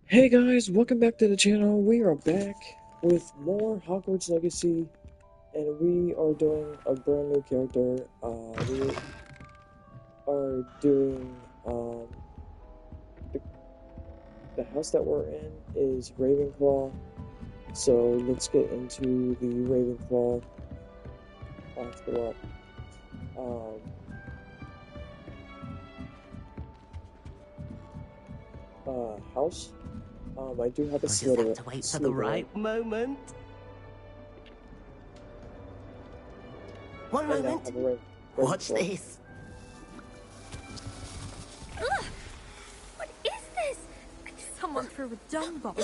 Hey guys, welcome back to the channel. We are back with more Hogwarts Legacy, and we are doing a brand new character. We are doing the, the house that we're in is Ravenclaw. So let's get into the Ravenclaw. Let's go up. House. I do have a I just have to wait for the right moment. One moment. Watch this. Ugh! What is this? Someone threw a dung bomb.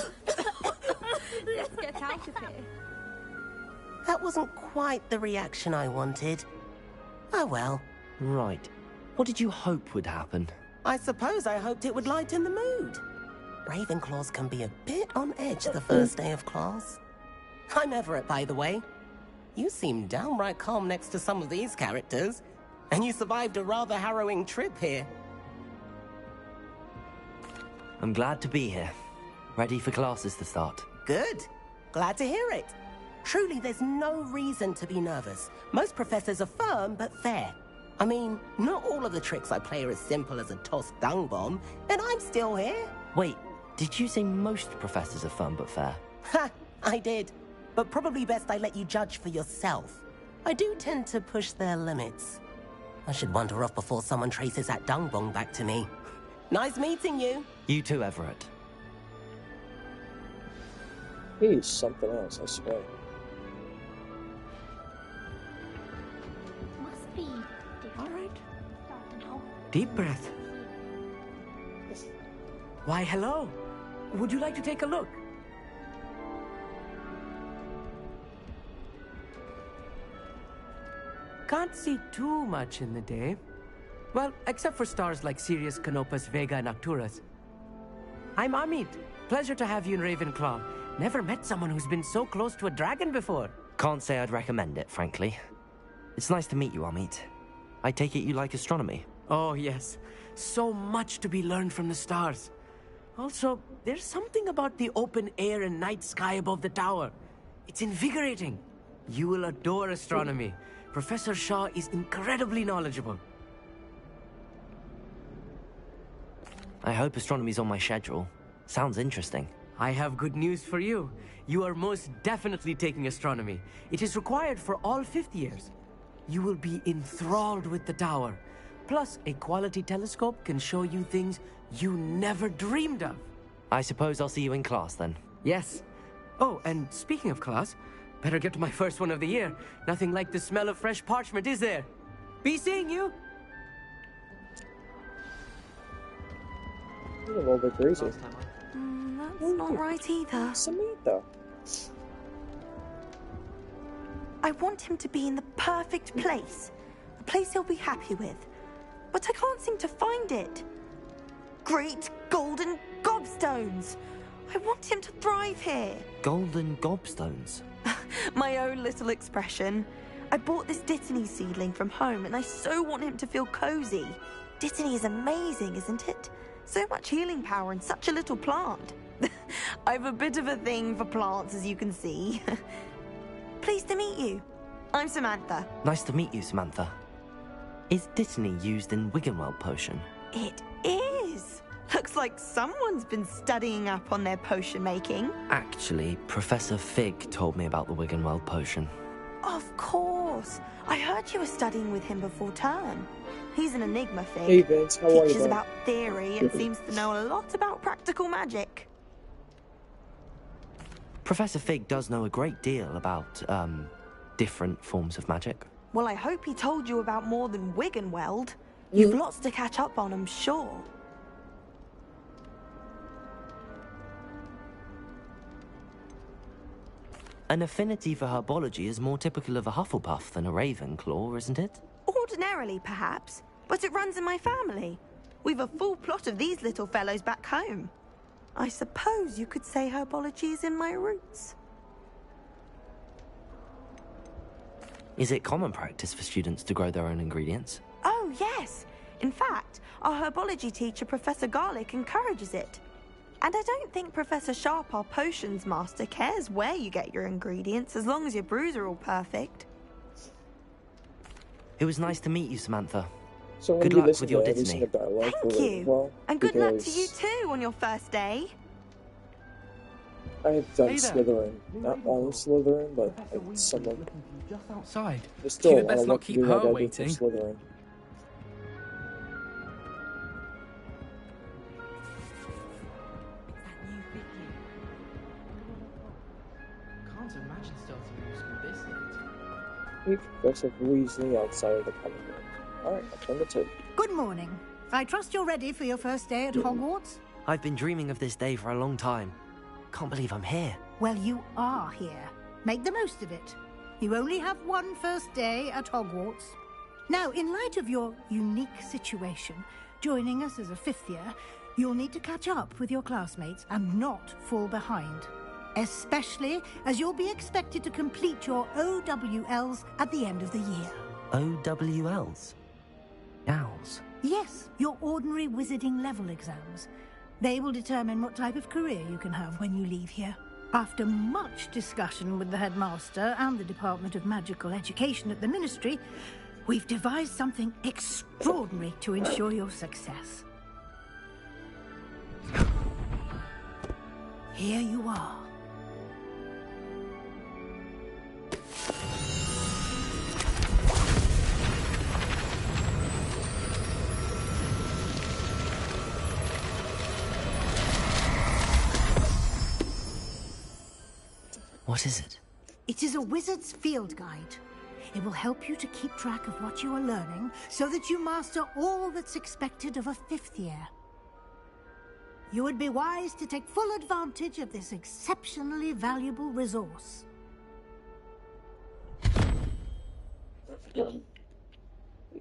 Let's get out of here. That wasn't quite the reaction I wanted. Oh well. Right. What did you hope would happen? I suppose I hoped it would lighten the mood. Ravenclaws can be a bit on edge the first day of class. I'm Everett, by the way. You seem downright calm next to some of these characters, and you survived a rather harrowing trip here. I'm glad to be here. Ready for classes to start. Good. Glad to hear it. Truly, there's no reason to be nervous. Most professors are firm but fair. I mean, not all of the tricks I play are as simple as a tossed dung bomb, and I'm still here. Wait, did you say most professors are fun but fair? Ha! I did. But probably best I let you judge for yourself. I do tend to push their limits. I should wander off before someone traces that dung bomb back to me. Nice meeting you. You too, Everett. He's something else, I swear. Must be All right. different. Deep breath. Why, hello. Would you like to take a look? Can't see too much in the day. Well, except for stars like Sirius, Canopus, Vega, and Arcturus. I'm Amit. Pleasure to have you in Ravenclaw. Never met someone who's been so close to a dragon before. Can't say I'd recommend it, frankly. It's nice to meet you, Amit. I take it you like astronomy. Oh, yes. So much to be learned from the stars. Also, there's something about the open air and night sky above the tower. It's invigorating. You will adore astronomy. Professor Shaw is incredibly knowledgeable. I hope astronomy's on my schedule. Sounds interesting. I have good news for you. You are most definitely taking astronomy. It is required for all fifth years. You will be enthralled with the tower. Plus, a quality telescope can show you things you never dreamed of. I suppose I'll see you in class then. Yes. Oh, and speaking of class, better get to my first one of the year. Nothing like the smell of fresh parchment, is there? Be seeing you. He's a little bit crazy. That's not right either. Samantha. I want him to be in the perfect place. A place he'll be happy with. But I can't seem to find it. Great golden gobstones! I want him to thrive here. Golden gobstones. My own little expression. I bought this Dittany seedling from home and I so want him to feel cozy. Dittany is amazing, isn't it? So much healing power in such a little plant. I've a bit of a thing for plants, as you can see. Pleased to meet you. I'm Samantha. Nice to meet you, Samantha. Is Dittany used in Wiggenweld potion? It is. Looks like someone's been studying up on their potion making. Actually, Professor Fig told me about the Wiggenweld potion. Of course. I heard you were studying with him before term. He's an enigma, Fig. Hey Vince, how are you? Teaches about theory and seems to know a lot about practical magic. Professor Fig does know a great deal about, different forms of magic. Well, I hope he told you about more than Wiggenweld. You've lots to catch up on, I'm sure. An affinity for herbology is more typical of a Hufflepuff than a Ravenclaw, isn't it? Ordinarily, perhaps, but it runs in my family. We've a full plot of these little fellows back home. I suppose you could say herbology is in my roots. Is it common practice for students to grow their own ingredients? Oh, yes. In fact, our herbology teacher, Professor Garlick, encourages it. And I don't think Professor Sharp, our potions master, cares where you get your ingredients as long as your brews are all perfect. It was nice to meet you, Samantha. So when Good you luck listen with to your every Dittany. single dialogue Thank really you. well, And good luck to you because too on your first day. I have done Hey there. Slytherin, not all of Slytherin, but some of. Just outside. There's still a You'd lot best of not work to keep do. I her gotta do for waiting. Slytherin. Can't imagine starting a new school this late. Meet Professor Weasley outside of the common room. Alright, I'll turn the tape. Good morning. I trust you're ready for your first day at Hogwarts? I've been dreaming of this day for a long time. Can't believe I'm here. Well, you are here. Make the most of it. You only have one first day at Hogwarts. Now, in light of your unique situation, joining us as a fifth year, you'll need to catch up with your classmates and not fall behind. Especially as you'll be expected to complete your OWLs at the end of the year. OWLs? Owls? Yes, your ordinary wizarding level exams. They will determine what type of career you can have when you leave here. After much discussion with the headmaster and the Department of Magical Education at the Ministry, we've devised something extraordinary to ensure your success. Here you are. What is it? It is a wizard's field guide. It will help you to keep track of what you are learning so that you master all that's expected of a fifth year. You would be wise to take full advantage of this exceptionally valuable resource. You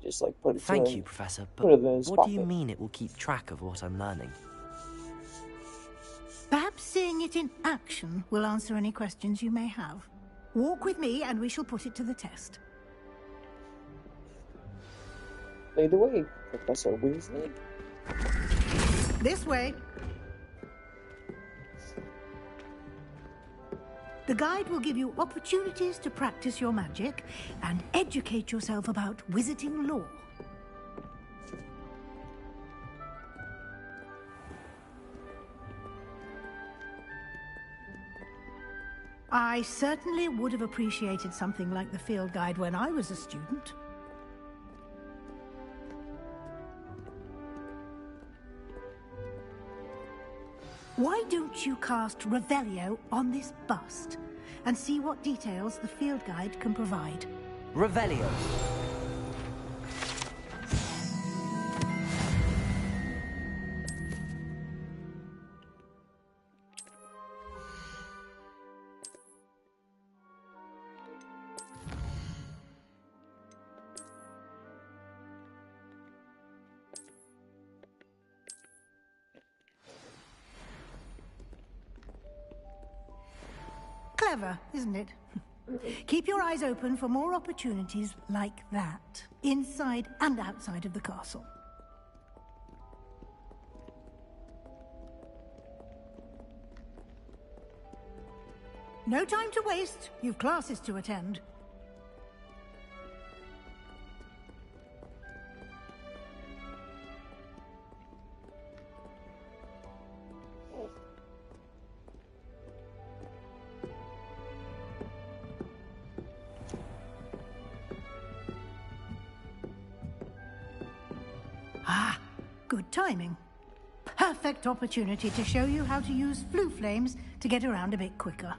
just like put it Thank in, you, Professor, put but it in his what do you pocket. mean it will keep track of what I'm learning? Perhaps seeing it in action will answer any questions you may have. Walk with me and we shall put it to the test. Lead the way, Professor Weasley. This way. The guide will give you opportunities to practice your magic and educate yourself about wizarding lore. I certainly would have appreciated something like the field guide when I was a student. Why don't you cast Revelio on this bust and see what details the field guide can provide? Revelio. Clever, isn't it? Keep your eyes open for more opportunities like that, inside and outside of the castle. No time to waste. You've classes to attend. Ah, good timing. Perfect opportunity to show you how to use flue flames to get around a bit quicker.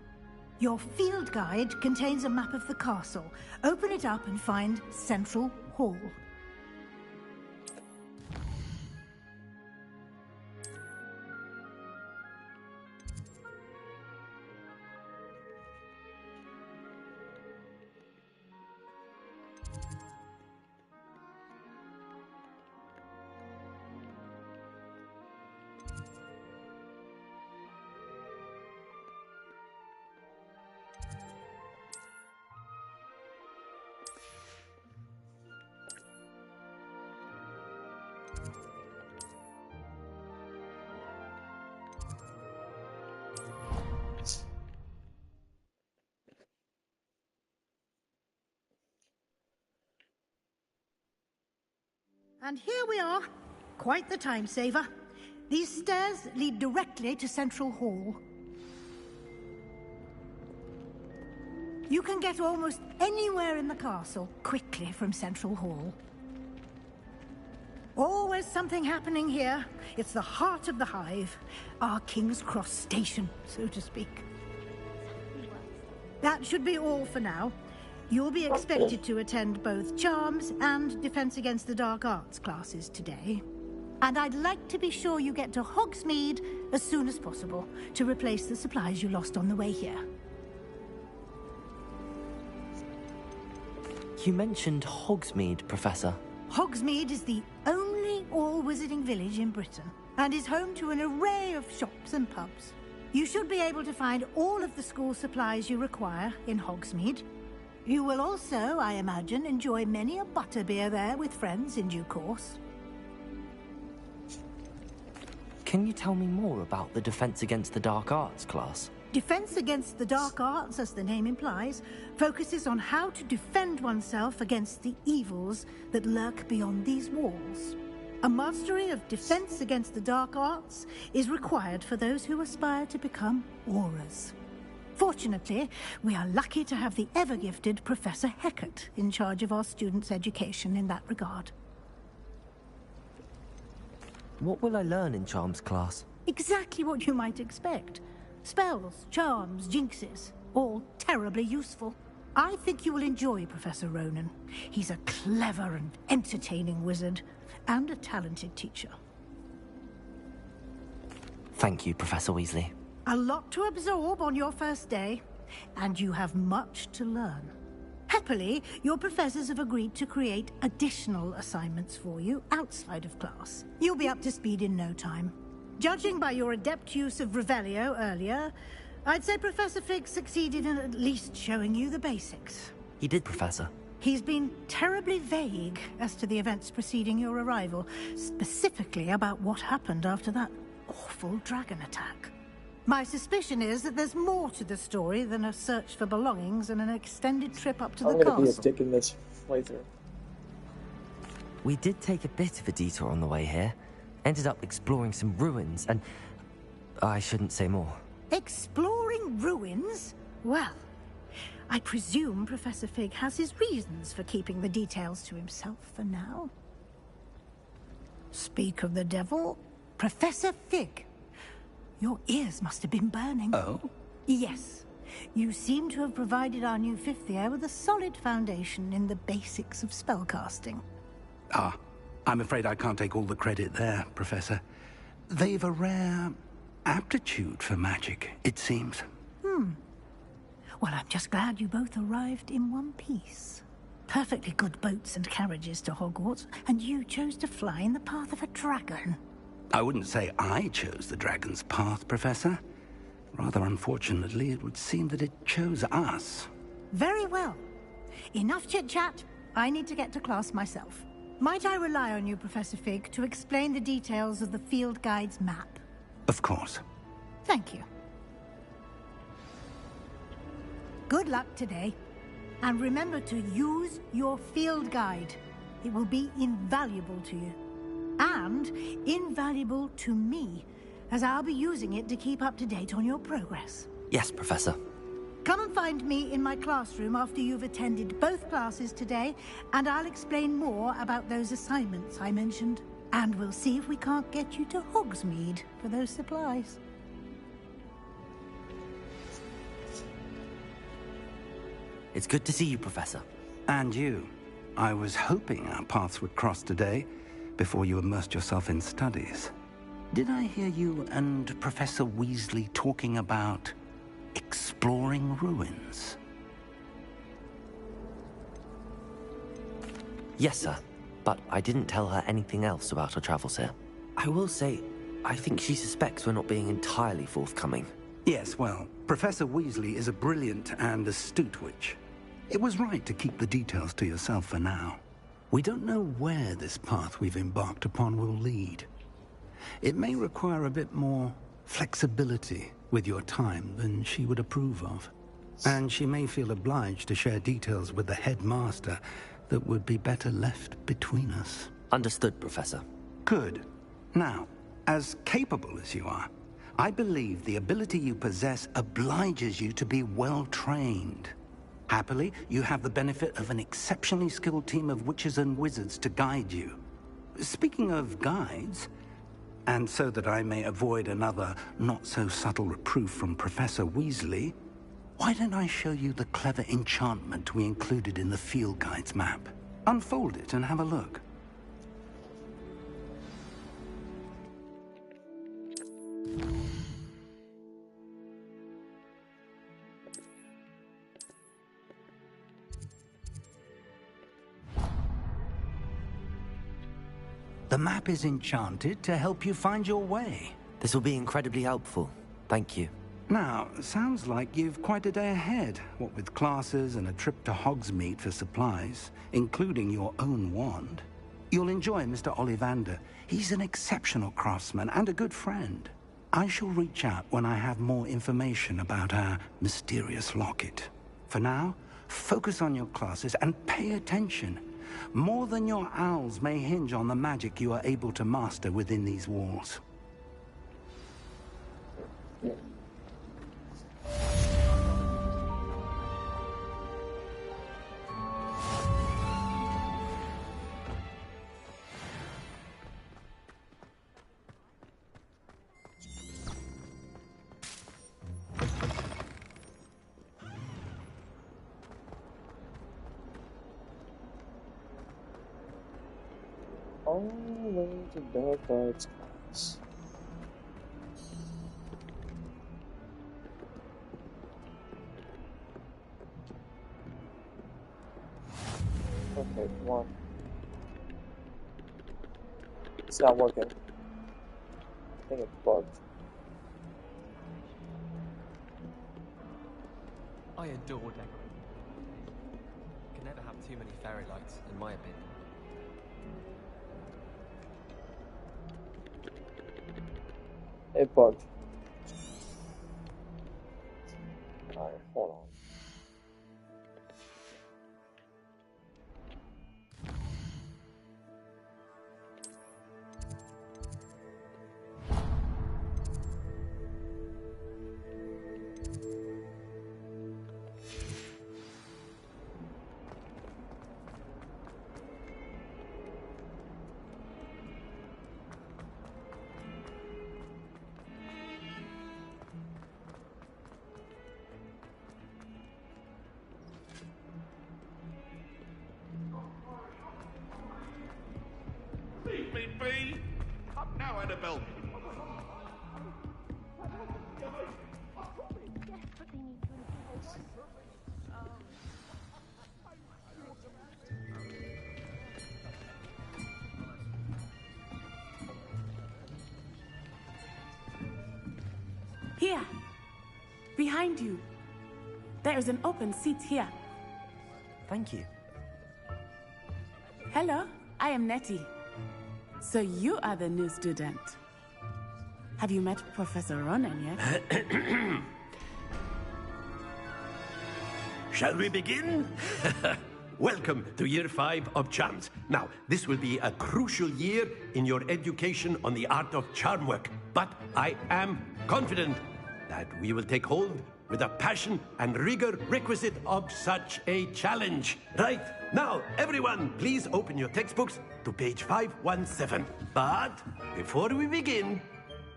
Your field guide contains a map of the castle. Open it up and find Central Hall. And here we are. Quite the time saver. These stairs lead directly to Central Hall. You can get almost anywhere in the castle quickly from Central Hall. Always something happening here. It's the heart of the hive, our King's Cross station, so to speak. That should be all for now. You'll be expected to attend both Charms and Defense Against the Dark Arts classes today. And I'd like to be sure you get to Hogsmeade as soon as possible to replace the supplies you lost on the way here. You mentioned Hogsmeade, Professor. Hogsmeade is the only all-wizarding village in Britain and is home to an array of shops and pubs. You should be able to find all of the school supplies you require in Hogsmeade. You will also, I imagine, enjoy many a butterbeer there with friends in due course. Can you tell me more about the Defense Against the Dark Arts class? Defense Against the Dark Arts, as the name implies, focuses on how to defend oneself against the evils that lurk beyond these walls. A mastery of Defense Against the Dark Arts is required for those who aspire to become Aurors. Fortunately, we are lucky to have the ever-gifted Professor Hecat in charge of our students' education in that regard. What will I learn in Charms class? Exactly what you might expect. Spells, charms, jinxes, all terribly useful. I think you will enjoy Professor Ronan. He's a clever and entertaining wizard, and a talented teacher. Thank you, Professor Weasley. A lot to absorb on your first day, and you have much to learn. Happily, your professors have agreed to create additional assignments for you outside of class. You'll be up to speed in no time. Judging by your adept use of Revelio earlier, I'd say Professor Fig succeeded in at least showing you the basics. He did, Professor. He's been terribly vague as to the events preceding your arrival, specifically about what happened after that awful dragon attack. My suspicion is that there's more to the story than a search for belongings and an extended trip up to the castle. I'm gonna be a dick in this playthrough. We did take a bit of a detour on the way here. Ended up exploring some ruins, and I shouldn't say more. Exploring ruins? Well, I presume Professor Fig has his reasons for keeping the details to himself for now. Speak of the devil, Professor Fig. Your ears must have been burning. Oh? Yes. You seem to have provided our new fifth year with a solid foundation in the basics of spellcasting. Ah, I'm afraid I can't take all the credit there, Professor. They've a rare aptitude for magic, it seems. Well, I'm just glad you both arrived in one piece. Perfectly good boats and carriages to Hogwarts, and you chose to fly in the path of a dragon. I wouldn't say I chose the dragon's path, Professor. Rather unfortunately, it would seem that it chose us. Very well. Enough chit-chat. I need to get to class myself. Might I rely on you, Professor Fig, to explain the details of the field guide's map? Of course. Thank you. Good luck today. And remember to use your field guide. It will be invaluable to you. And invaluable to me, as I'll be using it to keep up to date on your progress. Yes, Professor. Come and find me in my classroom after you've attended both classes today, and I'll explain more about those assignments I mentioned. And we'll see if we can't get you to Hogsmeade for those supplies. It's good to see you, Professor. And you. I was hoping our paths would cross today, before you immersed yourself in studies. Did I hear you and Professor Weasley talking about exploring ruins? Yes, sir. But I didn't tell her anything else about our travels here. I will say, I think she suspects we're not being entirely forthcoming. Yes, well, Professor Weasley is a brilliant and astute witch. It was right to keep the details to yourself for now. We don't know where this path we've embarked upon will lead. It may require a bit more flexibility with your time than she would approve of. And she may feel obliged to share details with the headmaster that would be better left between us. Understood, Professor. Good. Now, as capable as you are, I believe the ability you possess obliges you to be well trained. Happily, you have the benefit of an exceptionally skilled team of witches and wizards to guide you. Speaking of guides, and so that I may avoid another not-so-subtle reproof from Professor Weasley, why don't I show you the clever enchantment we included in the field guide's map? Unfold it and have a look. The map is enchanted to help you find your way. This will be incredibly helpful. Thank you. Now, sounds like you've quite a day ahead, what with classes and a trip to Hogsmeade for supplies, including your own wand. You'll enjoy Mr. Ollivander. He's an exceptional craftsman and a good friend. I shall reach out when I have more information about our mysterious locket. For now, focus on your classes and pay attention. More than your owls may hinge on the magic you are able to master within these walls. On the way to Hogwarts class. Okay, come on. It's not working. I think it's bugged. I adore decorating. Can never have too many fairy lights, in my opinion. It bugged. Alright, hold on. Be. Up now, Annabelle. Here, behind you. There is an open seat here. Thank you. Hello, I am Nettie. So you are the new student. Have you met Professor Ronan yet? Shall we begin? Welcome to Year 5 of Charms. Now, this will be a crucial year in your education on the art of charm work. But I am confident that we will take hold with the passion and rigor requisite of such a challenge. Right, now, everyone, please open your textbooks to page 517. But before we begin,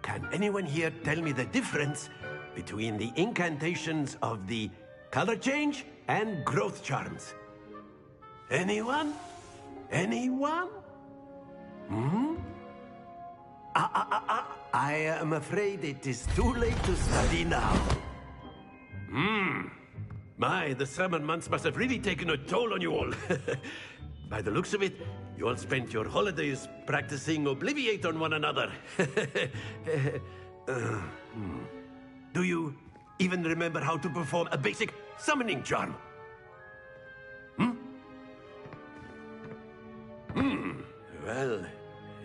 can anyone here tell me the difference between the incantations of the color change and growth charms? Anyone? Anyone? I am afraid it is too late to study now. My, the summer months must have really taken a toll on you all. By the looks of it, you all spent your holidays practicing Obliviate on one another. Do you even remember how to perform a basic summoning charm? Well,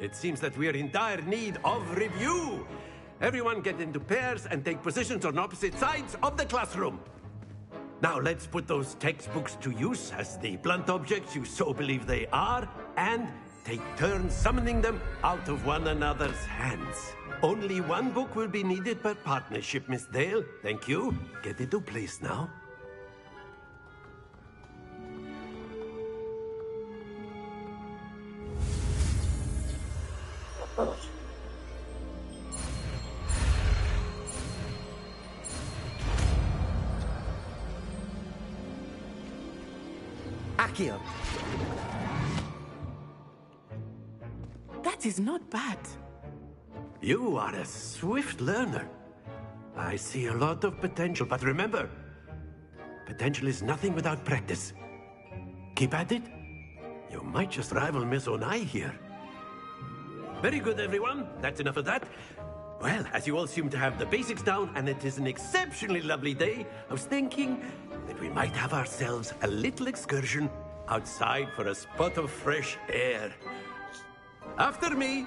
it seems that we are in dire need of review. Everyone get into pairs and take positions on opposite sides of the classroom. Now let's put those textbooks to use as the blunt objects you so believe they are, and take turns summoning them out of one another's hands. Only one book will be needed per partnership, Miss Dale. Thank you. Get into place now. Accio! That is not bad. You are a swift learner. I see a lot of potential, but remember, potential is nothing without practice. Keep at it. You might just rival Miss Onai here. Very good, everyone. That's enough of that. Well, as you all seem to have the basics down, and it is an exceptionally lovely day, I was thinking that we might have ourselves a little excursion outside for a spot of fresh air. After me.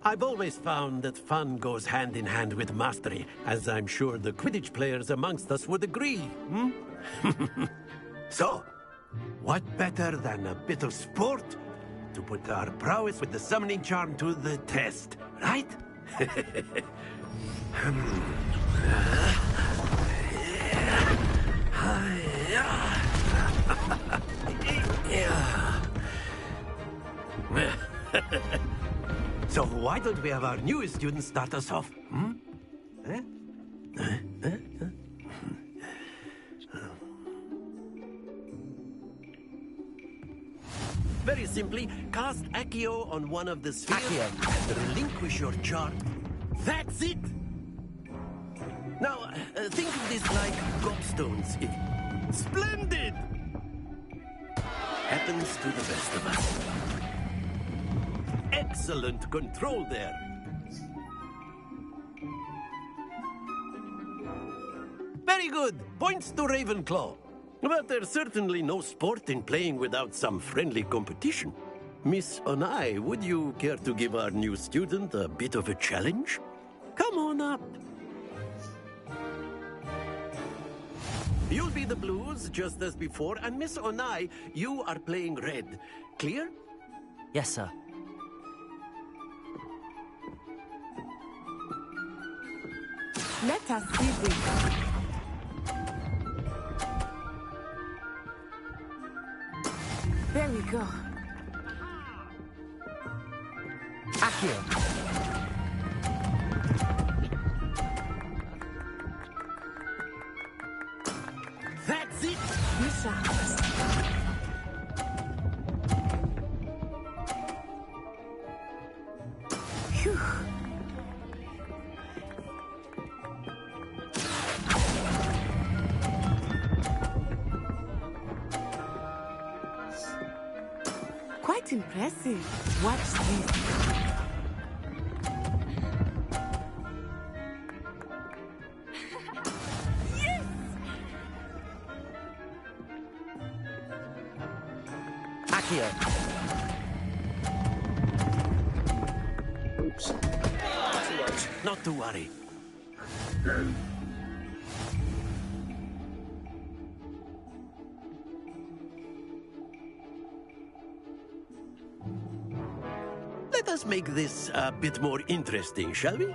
I've always found that fun goes hand in hand with mastery, as I'm sure the Quidditch players amongst us would agree, hmm? So, what better than a bit of sport to put our prowess with the summoning charm to the test, right? So why don't we have our newest student start us off? Hmm? Very simply, cast Accio on one of the spheres and relinquish your charm. That's it! Now, think of this like gobstones. Splendid! Happens to the best of us. Excellent control there. Very good. Points to Ravenclaw. But there's certainly no sport in playing without some friendly competition. Miss Onai, would you care to give our new student a bit of a challenge? Come on up. You'll be the blues, just as before, and Miss Onai, you are playing red. Clear? Yes, sir. Let us see this. There we go. Accio! That's it! Misha. Phew. Quite impressive. Watch this. Accio! Oops. Not to worry. Let us make this a bit more interesting, shall we?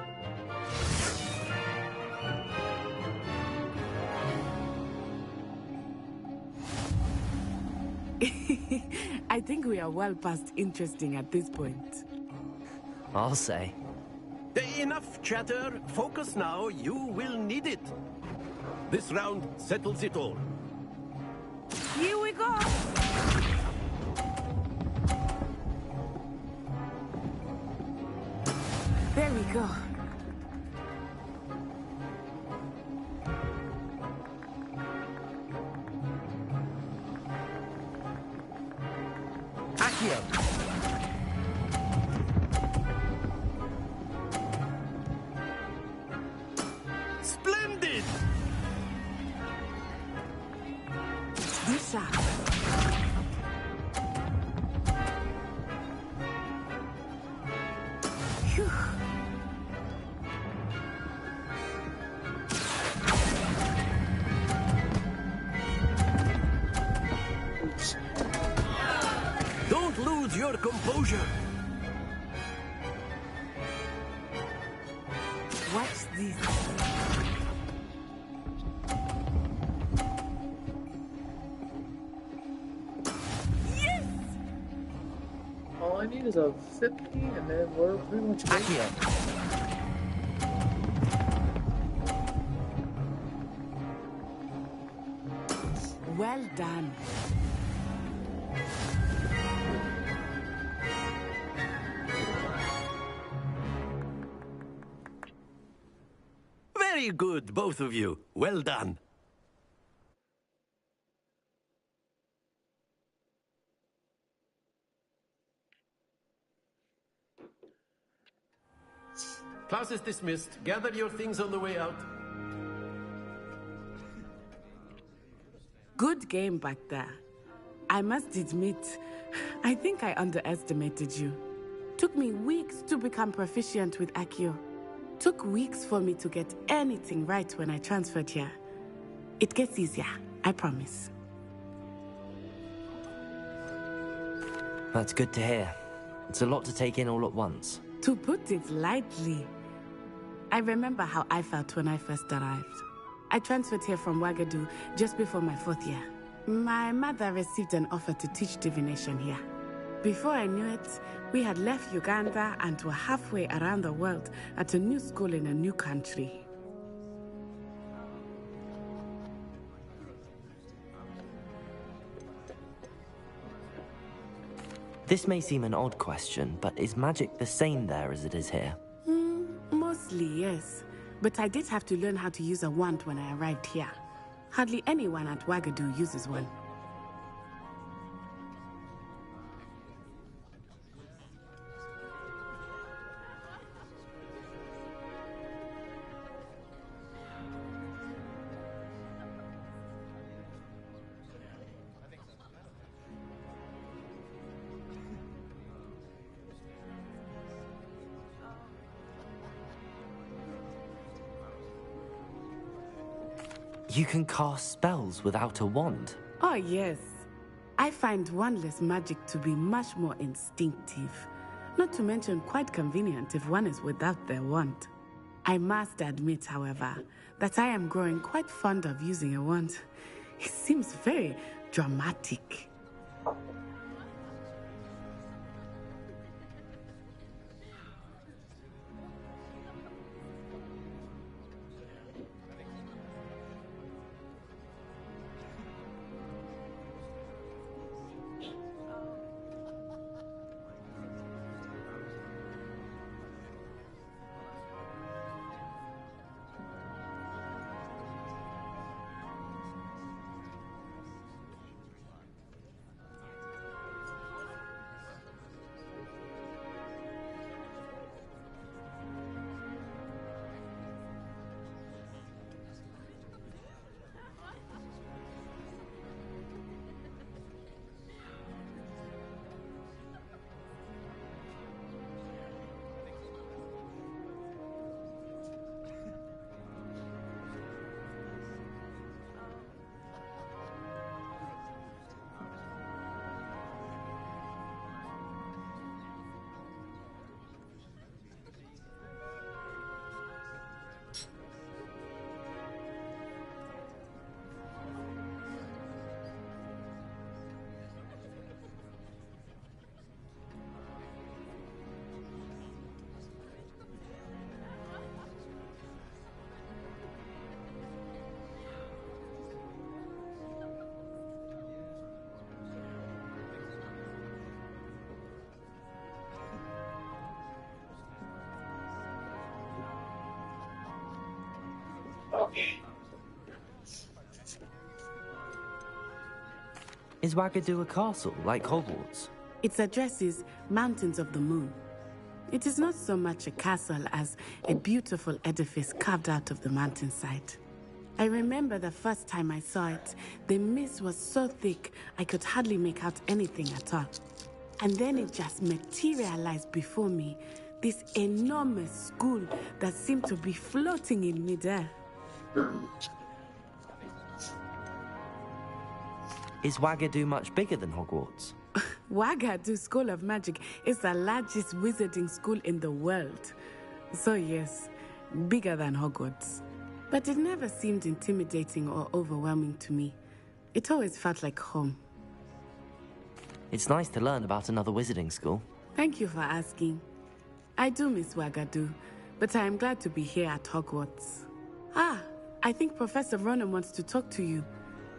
I think we are well past interesting at this point. I'll say. Enough chatter. Focus now. You will need it. This round settles it all. Here we go. There we go. Accio! Splendid! Misha. Oops. Don't lose your composure. Watch this. Yes! All I need is a 50, and then we're pretty much good. Well done. Very good, both of you. Well done. Class is dismissed. Gather your things on the way out. Good game back there. I must admit, I think I underestimated you. Took me weeks to become proficient with Accio. Took weeks for me to get anything right when I transferred here. It gets easier, I promise. That's good to hear. It's a lot to take in all at once. To put it lightly, I remember how I felt when I first arrived. I transferred here from Ouagadougou just before my 4th year. My mother received an offer to teach divination here. Before I knew it, we had left Uganda and were halfway around the world at a new school in a new country. This may seem an odd question, but is magic the same there as it is here? Mostly, yes. But I did have to learn how to use a wand when I arrived here. Hardly anyone at Ouagadougou uses one. You can cast spells without a wand. Oh, yes. I find wandless magic to be much more instinctive. Not to mention quite convenient if one is without their wand. I must admit, however, that I am growing quite fond of using a wand. It seems very dramatic. Okay. Is Ouagadougou a castle, like Hogwarts? Its address is Mountains of the Moon. It is not so much a castle as a beautiful edifice carved out of the mountainside. I remember the first time I saw it, the mist was so thick I could hardly make out anything at all. And then it just materialized before me, this enormous school that seemed to be floating in midair. Is Wagadu much bigger than Hogwarts? Wagadu School of Magic is the largest wizarding school in the world. So yes, bigger than Hogwarts. But it never seemed intimidating or overwhelming to me. It always felt like home. It's nice to learn about another wizarding school. Thank you for asking. I do miss Wagadu, but I am glad to be here at Hogwarts. Ah, I think Professor Ronan wants to talk to you.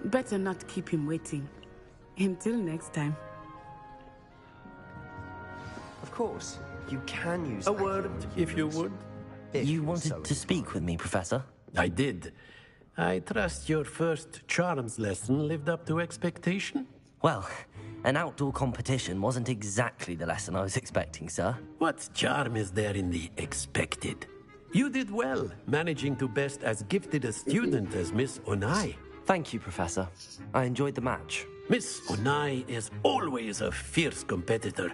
Better not keep him waiting. Until next time. Of course, you can use A word, if you would. You wanted to speak with me, Professor? I did. I trust your first charms lesson lived up to expectation? Well, an outdoor competition wasn't exactly the lesson I was expecting, sir. What charm is there in the expected? You did well, managing to best as gifted a student as Miss Onai. Thank you, Professor. I enjoyed the match. Miss Onai is always a fierce competitor,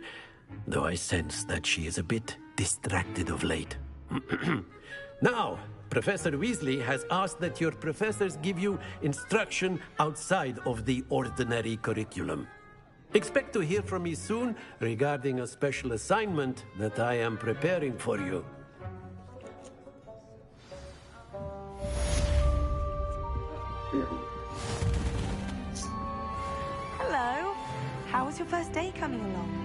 though I sense that she is a bit distracted of late. Now, Professor Weasley has asked that your professors give you instruction outside of the ordinary curriculum. Expect to hear from me soon regarding a special assignment that I am preparing for you. Hello. How was your first day coming along?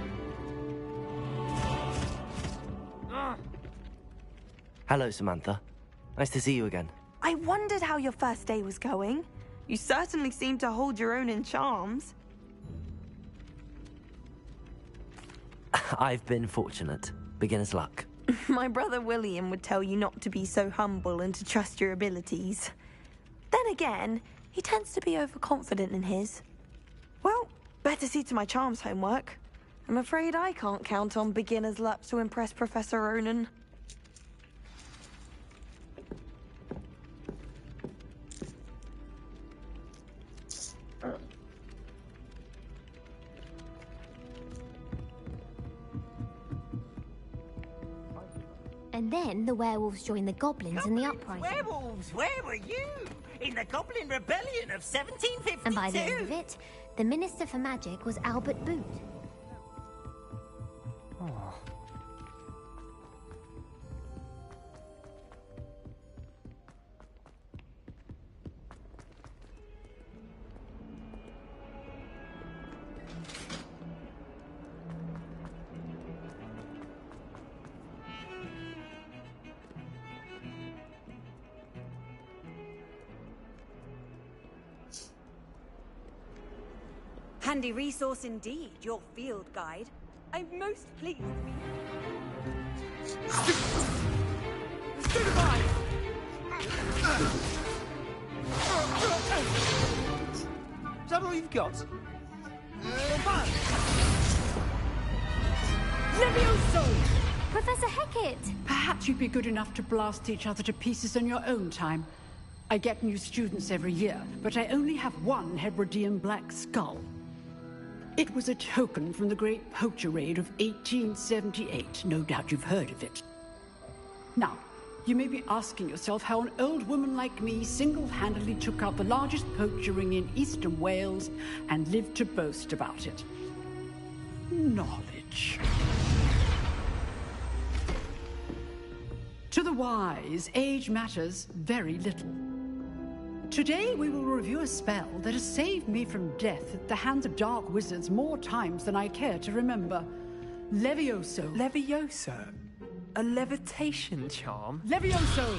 Hello, Samantha. Nice to see you again. I wondered how your first day was going. You certainly seem to hold your own in charms. I've been fortunate. Beginner's luck. My brother William would tell you not to be so humble and to trust your abilities. Then again, he tends to be overconfident in his. Well, better see to my charms homework. I'm afraid I can't count on beginner's luck to impress Professor Ronan. And then the werewolves joined the goblins in the uprising. Werewolves, where were you? In the Goblin Rebellion of 1752? And by the end of it, the Minister for Magic was Albert Boot. Oh. Handy resource indeed, your field guide. I'm most pleased we... Stupefy! Is that all you've got? Levioso! Professor Hecat! Perhaps you'd be good enough to blast each other to pieces in your own time. I get new students every year, but I only have one Hebridean black skull. It was a token from the Great Poacher Raid of 1878. No doubt you've heard of it. Now, you may be asking yourself how an old woman like me single-handedly took out the largest poacher ring in eastern Wales and lived to boast about it. Knowledge. To the wise, age matters very little. Today we will review a spell that has saved me from death at the hands of dark wizards more times than I care to remember. Levioso. Levioso? A levitation charm? Levioso!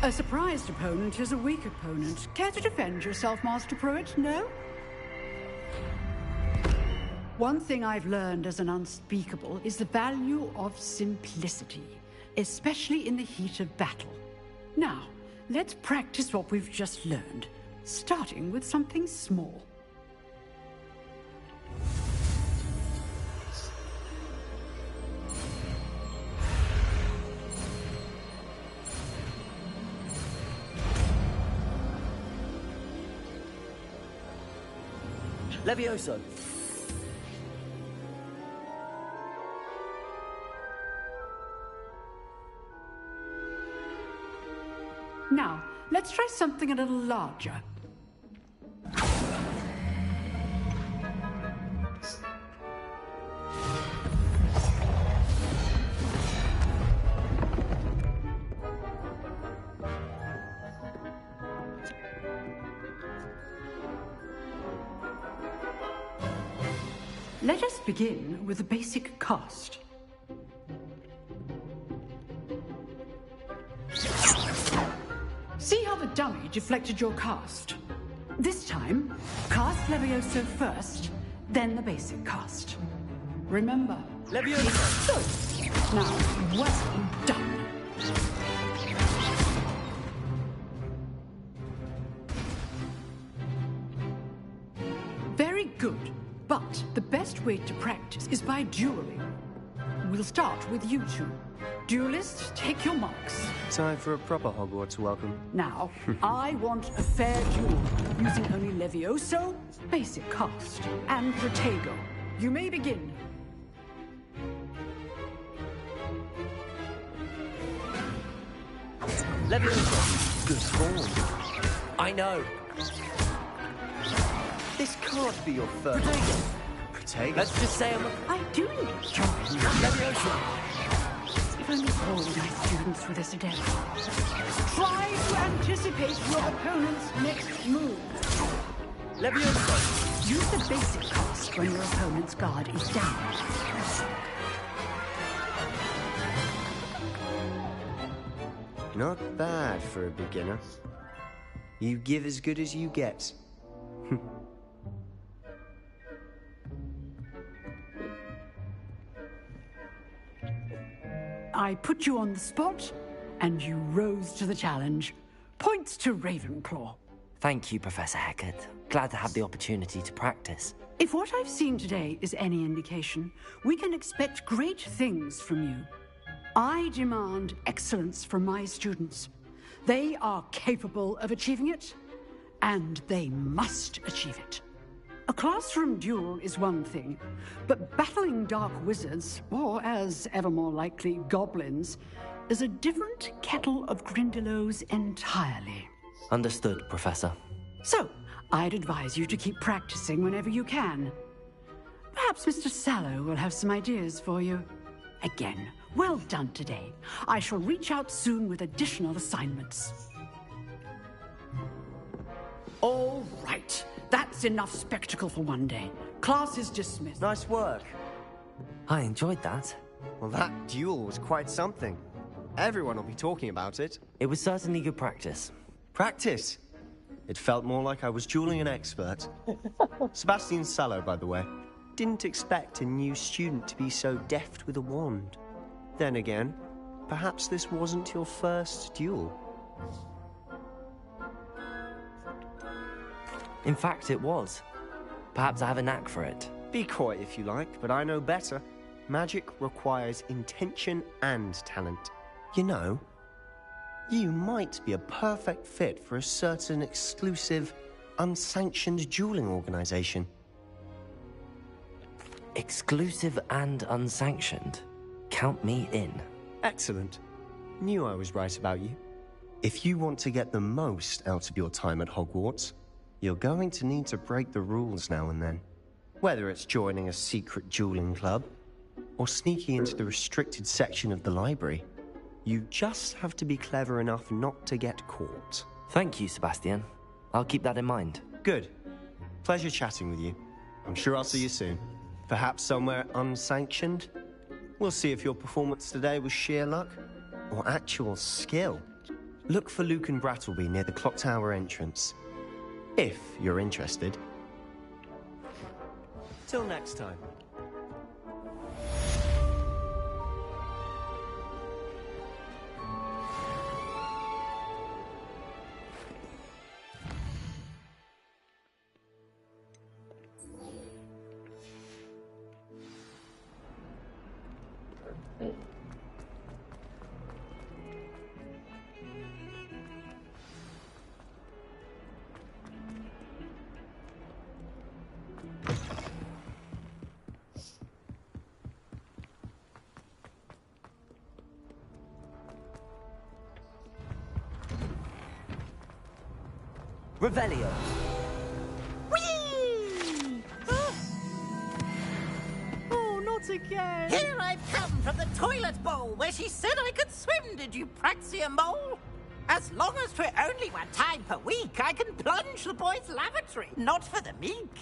A surprised opponent is a weak opponent. Care to defend yourself, Master Pruitt? No? One thing I've learned as an unspeakable is the value of simplicity, especially in the heat of battle. Now, let's practice what we've just learned, starting with something small. Levioso. Now, let's try something a little larger. Let us begin with the basic cast. See how the dummy deflected your cast? This time, cast Levioso first, then the basic cast. Remember, Levioso! So, now, well done. Very good. But the best way to practice is by dueling. We'll start with you two. Duelists, take your marks. Time for a proper Hogwarts welcome. Now, I want a fair duel, using only Levioso, basic cast, and Protego. You may begin. Levioso. Good form. I know. This can't be your first. Protego. Let's just say I do need children. Levioso. If only all my students were this adept. Try to anticipate your opponent's next move. Levioso. Use the basic cast when your opponent's guard is down. Not bad for a beginner. You give as good as you get. I put you on the spot, and you rose to the challenge. Points to Ravenclaw. Thank you, Professor Hecat. Glad to have the opportunity to practice. If what I've seen today is any indication, we can expect great things from you. I demand excellence from my students. They are capable of achieving it, and they must achieve it. A classroom duel is one thing, but battling dark wizards, or as ever more likely, goblins, is a different kettle of Grindylows entirely. Understood, Professor. So, I'd advise you to keep practicing whenever you can. Perhaps Mr. Sallow will have some ideas for you. Again, well done today. I shall reach out soon with additional assignments. All right. That's enough spectacle for one day. Class is dismissed. Nice work. I enjoyed that. Well, that duel was quite something. Everyone will be talking about it. It was certainly good practice. Practice? It felt more like I was dueling an expert. Sebastian Sallow, by the way. Didn't expect a new student to be so deft with a wand. Then again, perhaps this wasn't your first duel. In fact, it was. Perhaps I have a knack for it. Be coy if you like, but I know better. Magic requires intention and talent. You know, you might be a perfect fit for a certain exclusive, unsanctioned dueling organization. Exclusive and unsanctioned? Count me in. Excellent. Knew I was right about you. If you want to get the most out of your time at Hogwarts, you're going to need to break the rules now and then. Whether it's joining a secret dueling club, or sneaking into the restricted section of the library, you just have to be clever enough not to get caught. Thank you, Sebastian. I'll keep that in mind. Good. Pleasure chatting with you. I'm sure I'll see you soon. Perhaps somewhere unsanctioned? We'll see if your performance today was sheer luck, or actual skill. Look for Luke and Brattleby near the clock tower entrance. If you're interested. Till next time. Revelio. Whee! Oh, not again! Here I've come from the toilet bowl where she said I could swim, did you praxia mole? As long as 'twere only one time per week, I can plunge the boy's lavatory, not for the meek.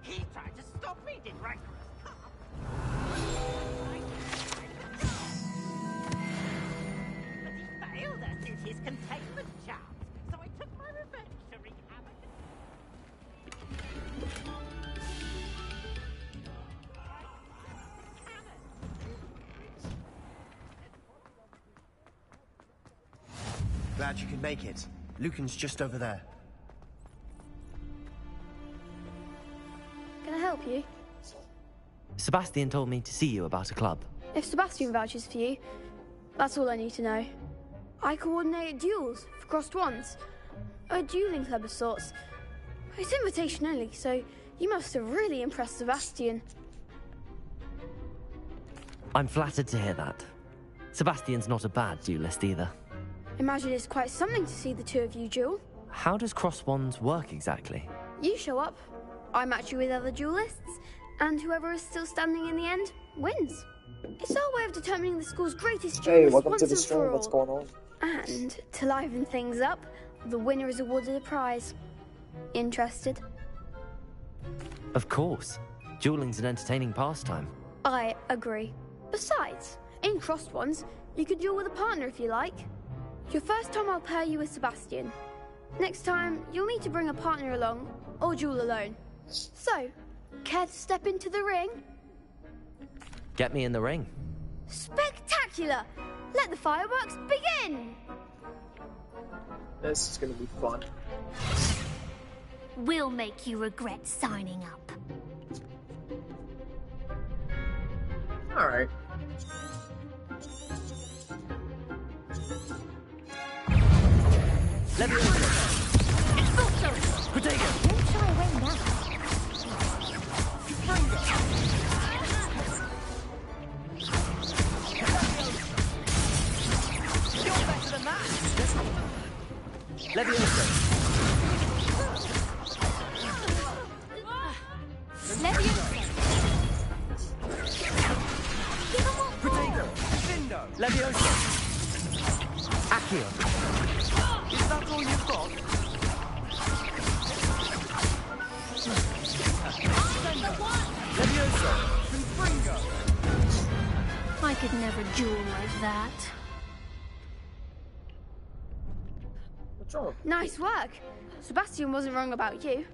He tried to stop me, did rancorous cop. But he failed us in his containment charms, so I took my revenge to wreak havoc. Glad you could make it. Lucan's just over there. Can I help you? Sebastian told me to see you about a club. If Sebastian vouches for you, that's all I need to know. I coordinate duels for crossed ones. A dueling club of sorts. It's invitation only, so you must have really impressed Sebastian. I'm flattered to hear that. Sebastian's not a bad duelist either. Imagine it's quite something to see the two of you duel. How does cross wands work exactly? You show up, I match you with other duelists, and whoever is still standing in the end wins. It's our way of determining the school's greatest duelist Hey, welcome once to the and stream. for What's all. going on? And to liven things up, the winner is awarded a prize. Interested? Of course. Dueling's an entertaining pastime. I agree. Besides, in crossed ones, you could duel with a partner if you like. Your first time I'll pair you with Sebastian. Next time, you'll need to bring a partner along, or duel alone. So, care to step into the ring? Get me in the ring. Spectacular! Let the fireworks begin! This is gonna be fun. We'll make you regret signing up. Alright. Let me Protego! Don't shy away now. You're better than that! Leviosa! Protego! Vindo! Leviosa! Accio! Is that all you've got? Leviosa! Confringo! I could never duel like that. What's wrong? Nice work! Sebastian wasn't wrong about you.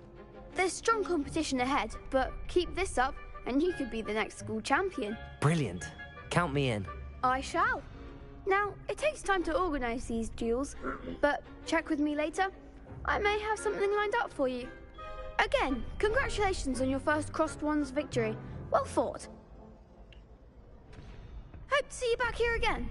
There's strong competition ahead, but keep this up and you could be the next school champion. Brilliant. Count me in. I shall. Now, it takes time to organise these duels, but check with me later. I may have something lined up for you. Again, congratulations on your first crossed ones victory. Well fought. Hope to see you back here again.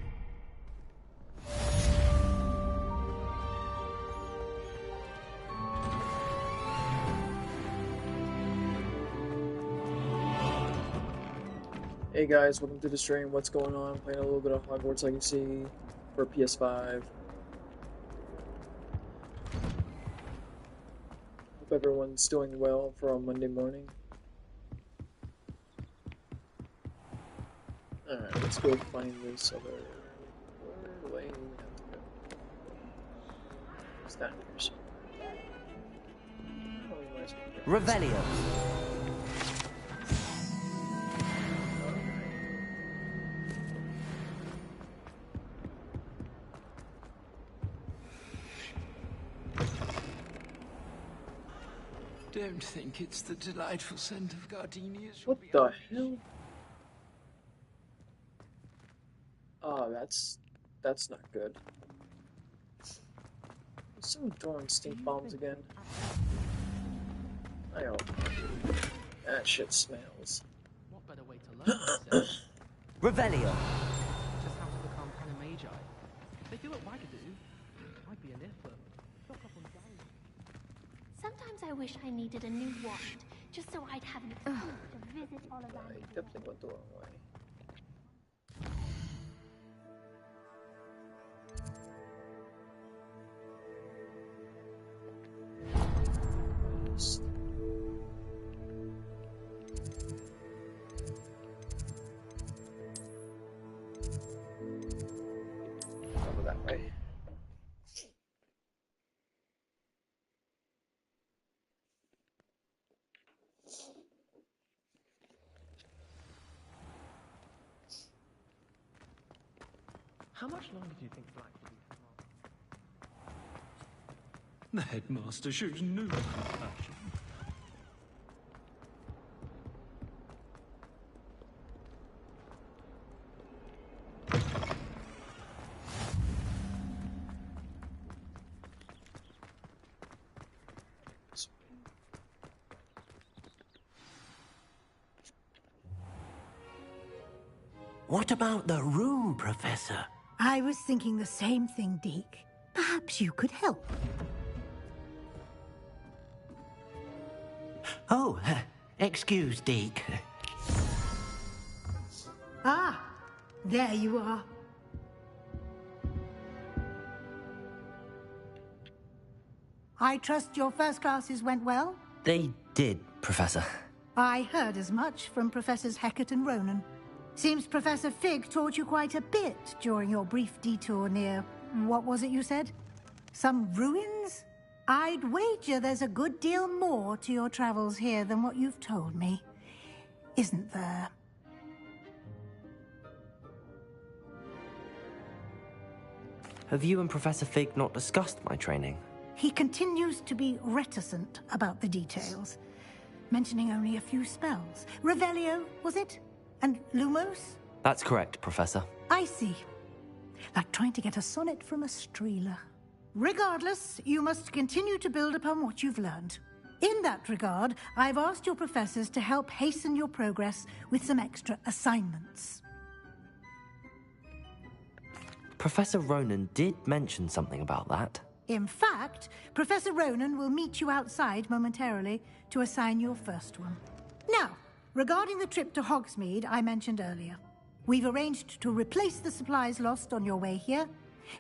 Hey guys, welcome to the stream. What's going on? Playing a little bit of Hogwarts Legacy for PS5. Hope everyone's doing well for a Monday morning. Alright, let's go find this other... Where way do we have to go? It's down here somewhere. Oh, we might as well go. Revelio! Don't think it's the delightful scent of gardenias. What the hell? Oh, that's not good. Is someone throwing stink bombs again? I hope not. That shit smells. What better way to learn this? Revelio! Just how to become animagi. If they do it Wagadu, it might be an if, but stock up on diaries. Sometimes I wish I needed a new wand, just so I'd have an excuse to visit all around. I definitely went the wrong way. How much longer do you think Black will be The headmaster shows no compassion. What about the room, Professor? I was thinking the same thing, Deke. Perhaps you could help. Oh, excuse, Deke. Ah, there you are. I trust your first classes went well? They did, Professor. I heard as much from Professors Hecat and Ronan. Seems Professor Fig taught you quite a bit during your brief detour near... what was it you said? Some ruins? I'd wager there's a good deal more to your travels here than what you've told me. Isn't there? Have you and Professor Fig not discussed my training? He continues to be reticent about the details, mentioning only a few spells. Revelio, was it? And Lumos? That's correct, Professor. I see. Like trying to get a sonnet from a streeler. Regardless, you must continue to build upon what you've learned. In that regard, I've asked your professors to help hasten your progress with some extra assignments. Professor Ronan did mention something about that. In fact, Professor Ronan will meet you outside momentarily to assign your first one. Now, regarding the trip to Hogsmeade I mentioned earlier, we've arranged to replace the supplies lost on your way here,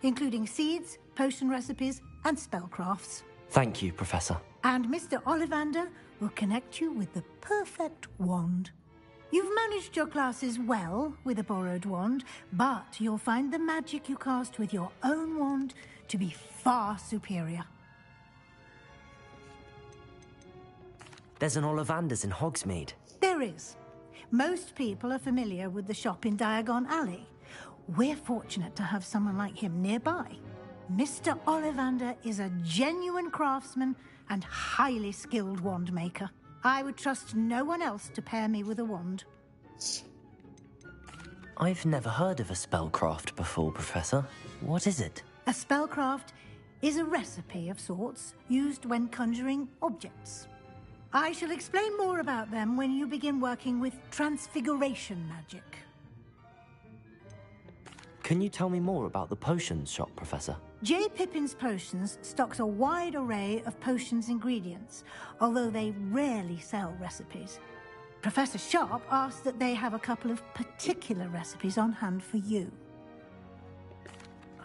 including seeds, potion recipes, and spellcrafts. Thank you, Professor. And Mr. Ollivander will connect you with the perfect wand. You've managed your classes well with a borrowed wand, but you'll find the magic you cast with your own wand to be far superior. There's an Ollivander's in Hogsmeade. There is. Most people are familiar with the shop in Diagon Alley. We're fortunate to have someone like him nearby. Mr. Ollivander is a genuine craftsman and highly skilled wand maker. I would trust no one else to pair me with a wand. I've never heard of a spellcraft before, Professor. What is it? A spellcraft is a recipe of sorts used when conjuring objects. I shall explain more about them when you begin working with transfiguration magic. Can you tell me more about the potions shop, Professor? J. Pippin's Potions stocks a wide array of potions ingredients, although they rarely sell recipes. Professor Sharp asked that they have a couple of particular recipes on hand for you.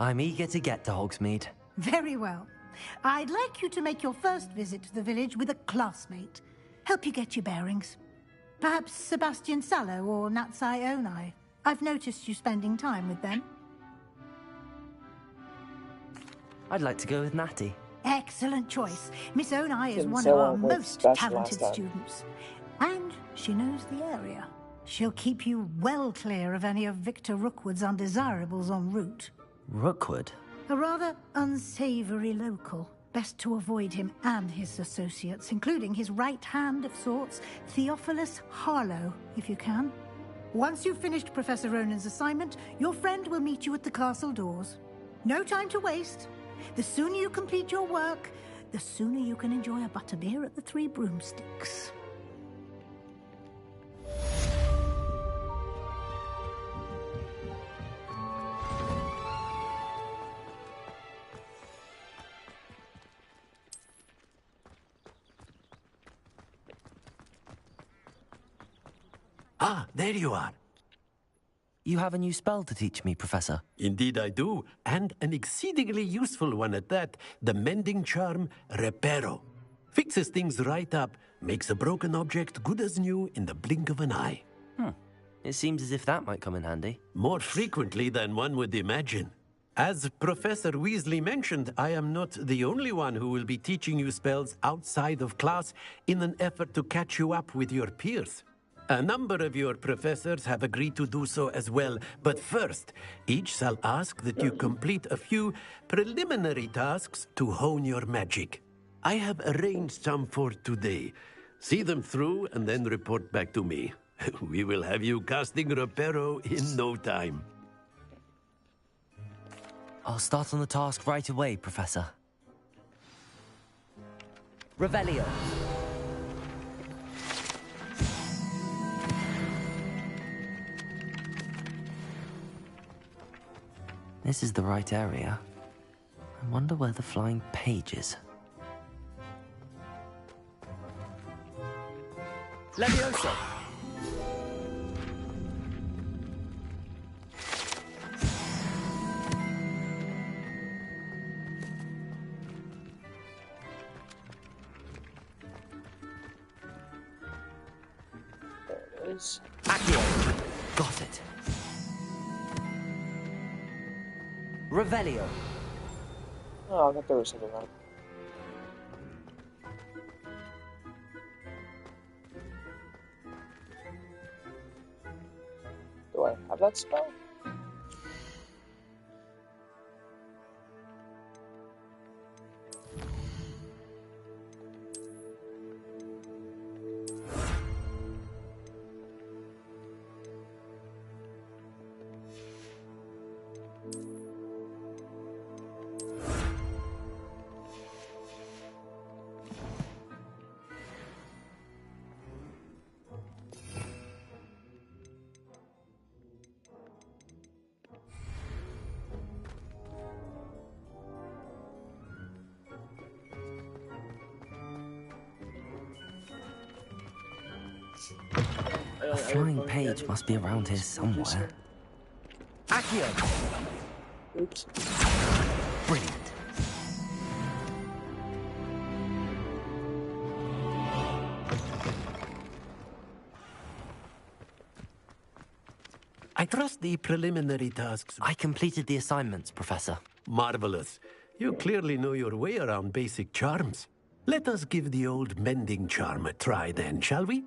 I'm eager to get to Hogsmeade. Very well. I'd like you to make your first visit to the village with a classmate. Help you get your bearings. Perhaps Sebastian Sallow or Natsai Onai. I've noticed you spending time with them. I'd like to go with Natty. Excellent choice. Miss Onai is one of Sell our out like most Sebastian talented last time. students. And she knows the area. She'll keep you well clear of any of Victor Rookwood's undesirables en route. Rookwood? A rather unsavory local. Best to avoid him and his associates, including his right hand of sorts, Theophilus Harlow, if you can. Once you've finished Professor Ronan's assignment, your friend will meet you at the castle doors. No time to waste. The sooner you complete your work, the sooner you can enjoy a butterbeer at the Three Broomsticks. Ah, there you are. You have a new spell to teach me, Professor. Indeed I do, and an exceedingly useful one at that. The mending charm, Reparo. Fixes things right up, makes a broken object good as new in the blink of an eye. It seems as if that might come in handy. More frequently than one would imagine. As Professor Weasley mentioned, I am not the only one who will be teaching you spells outside of class in an effort to catch you up with your peers. A number of your professors have agreed to do so as well, but first, each shall ask that you complete a few preliminary tasks to hone your magic. I have arranged some for today. See them through and then report back to me. We will have you casting Reparo in no time. I'll start on the task right away, Professor. Revelio. This is the right area. I wonder where the flying page is. Levioso! There it is. Accio! Got it. Revelio. Oh, I thought there was something wrong. Do I have that spell? A flying page must be around here somewhere. Accio! Oops. Brilliant. I trust the preliminary tasks. I completed the assignments, Professor. Marvelous. You clearly know your way around basic charms. Let us give the old mending charm a try then, shall we?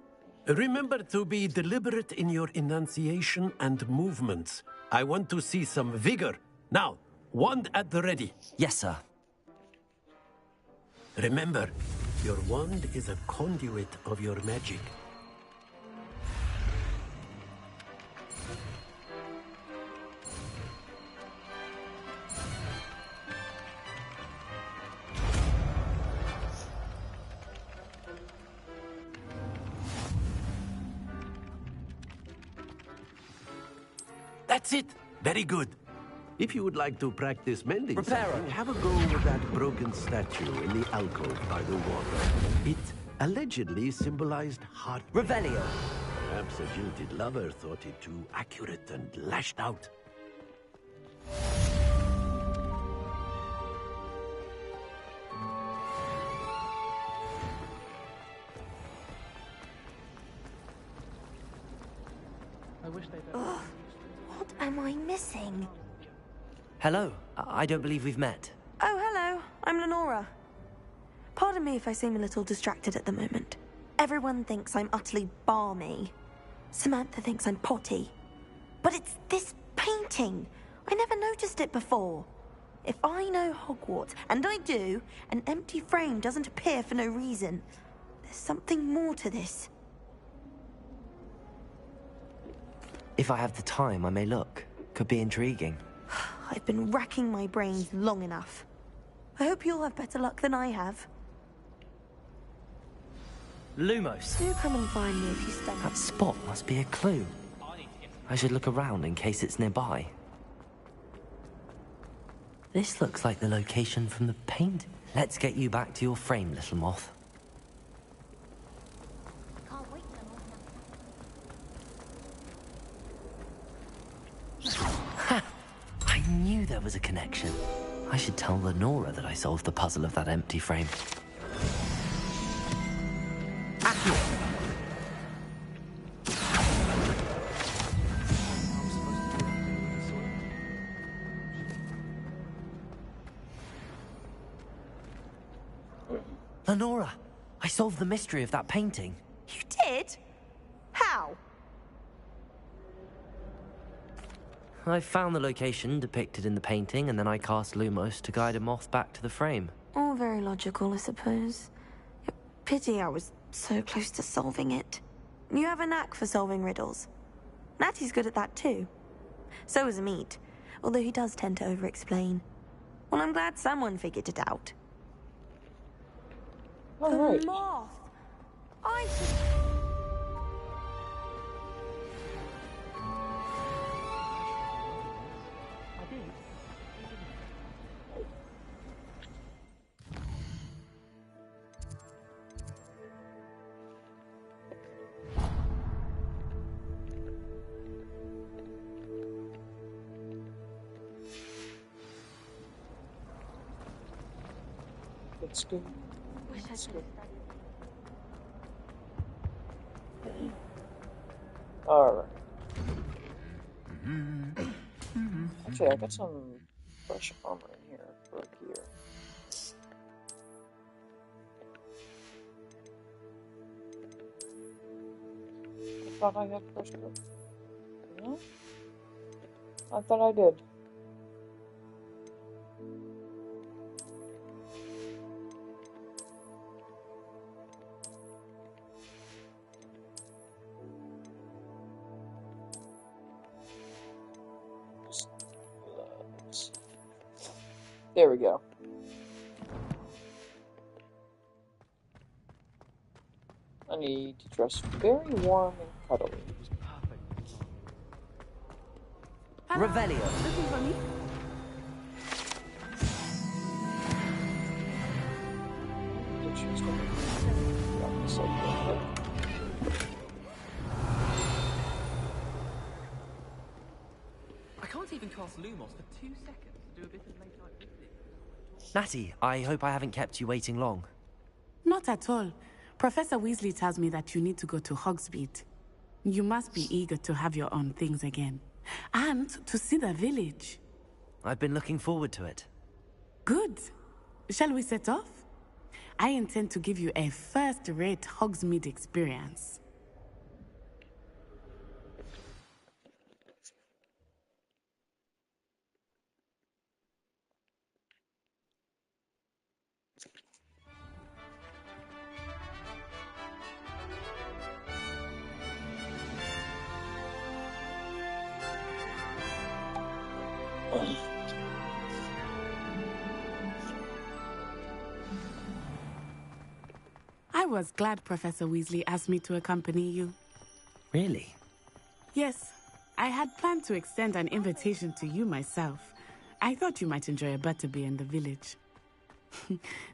Remember to be deliberate in your enunciation and movements. I want to see some vigor. Now, wand at the ready. Yes, sir. Remember, your wand is a conduit of your magic. That's it. Very good. If you would like to practice mending something, have a go with that broken statue in the alcove by the water. It allegedly symbolized heart. Revelio. Perhaps a jilted lover thought it too accurate and lashed out. I wish they'd... Ugh, what am I missing? Hello. I don't believe we've met. Oh, hello. I'm Lenora. Pardon me if I seem a little distracted at the moment. Everyone thinks I'm utterly balmy. Samantha thinks I'm potty. But it's this painting. I never noticed it before. If I know Hogwarts, and I do, an empty frame doesn't appear for no reason. There's something more to this. If I have the time, I may look. Could be intriguing. I've been racking my brains long enough. I hope you'll have better luck than I have. Lumos. Do come and find me if you stay. That spot must be a clue. I should look around in case it's nearby. This looks like the location from the paint. Let's get you back to your frame, little moth. Ha! I knew there was a connection. I should tell Lenora that I solved the puzzle of that empty frame. Accio! Lenora, I solved the mystery of that painting. You did? How? How? I found the location depicted in the painting, and then I cast Lumos to guide a moth back to the frame. All very logical, I suppose. Pity I was so close to solving it. You have a knack for solving riddles. Natty's good at that too. So is Amit, although he does tend to over-explain. Well, I'm glad someone figured it out. Alright. The moth! I Let's go. wish I could have. Alright. Actually, I got some fresh armor in here for gear. I thought I had fresh gear. No? I thought I did. There we go. I need to dress very warm and cuddly. Revelio. Looking for me? I can't even cast Lumos for 2 seconds to do a bit of late night lifting. Natty, I hope I haven't kept you waiting long. Not at all. Professor Weasley tells me that you need to go to Hogsmeade. You must be eager to have your own things again. And to see the village. I've been looking forward to it. Good. Shall we set off? I intend to give you a first-rate Hogsmeade experience. I was glad Professor Weasley asked me to accompany you. Really? Yes, I had planned to extend an invitation to you myself. I thought you might enjoy a butterbeer in the village.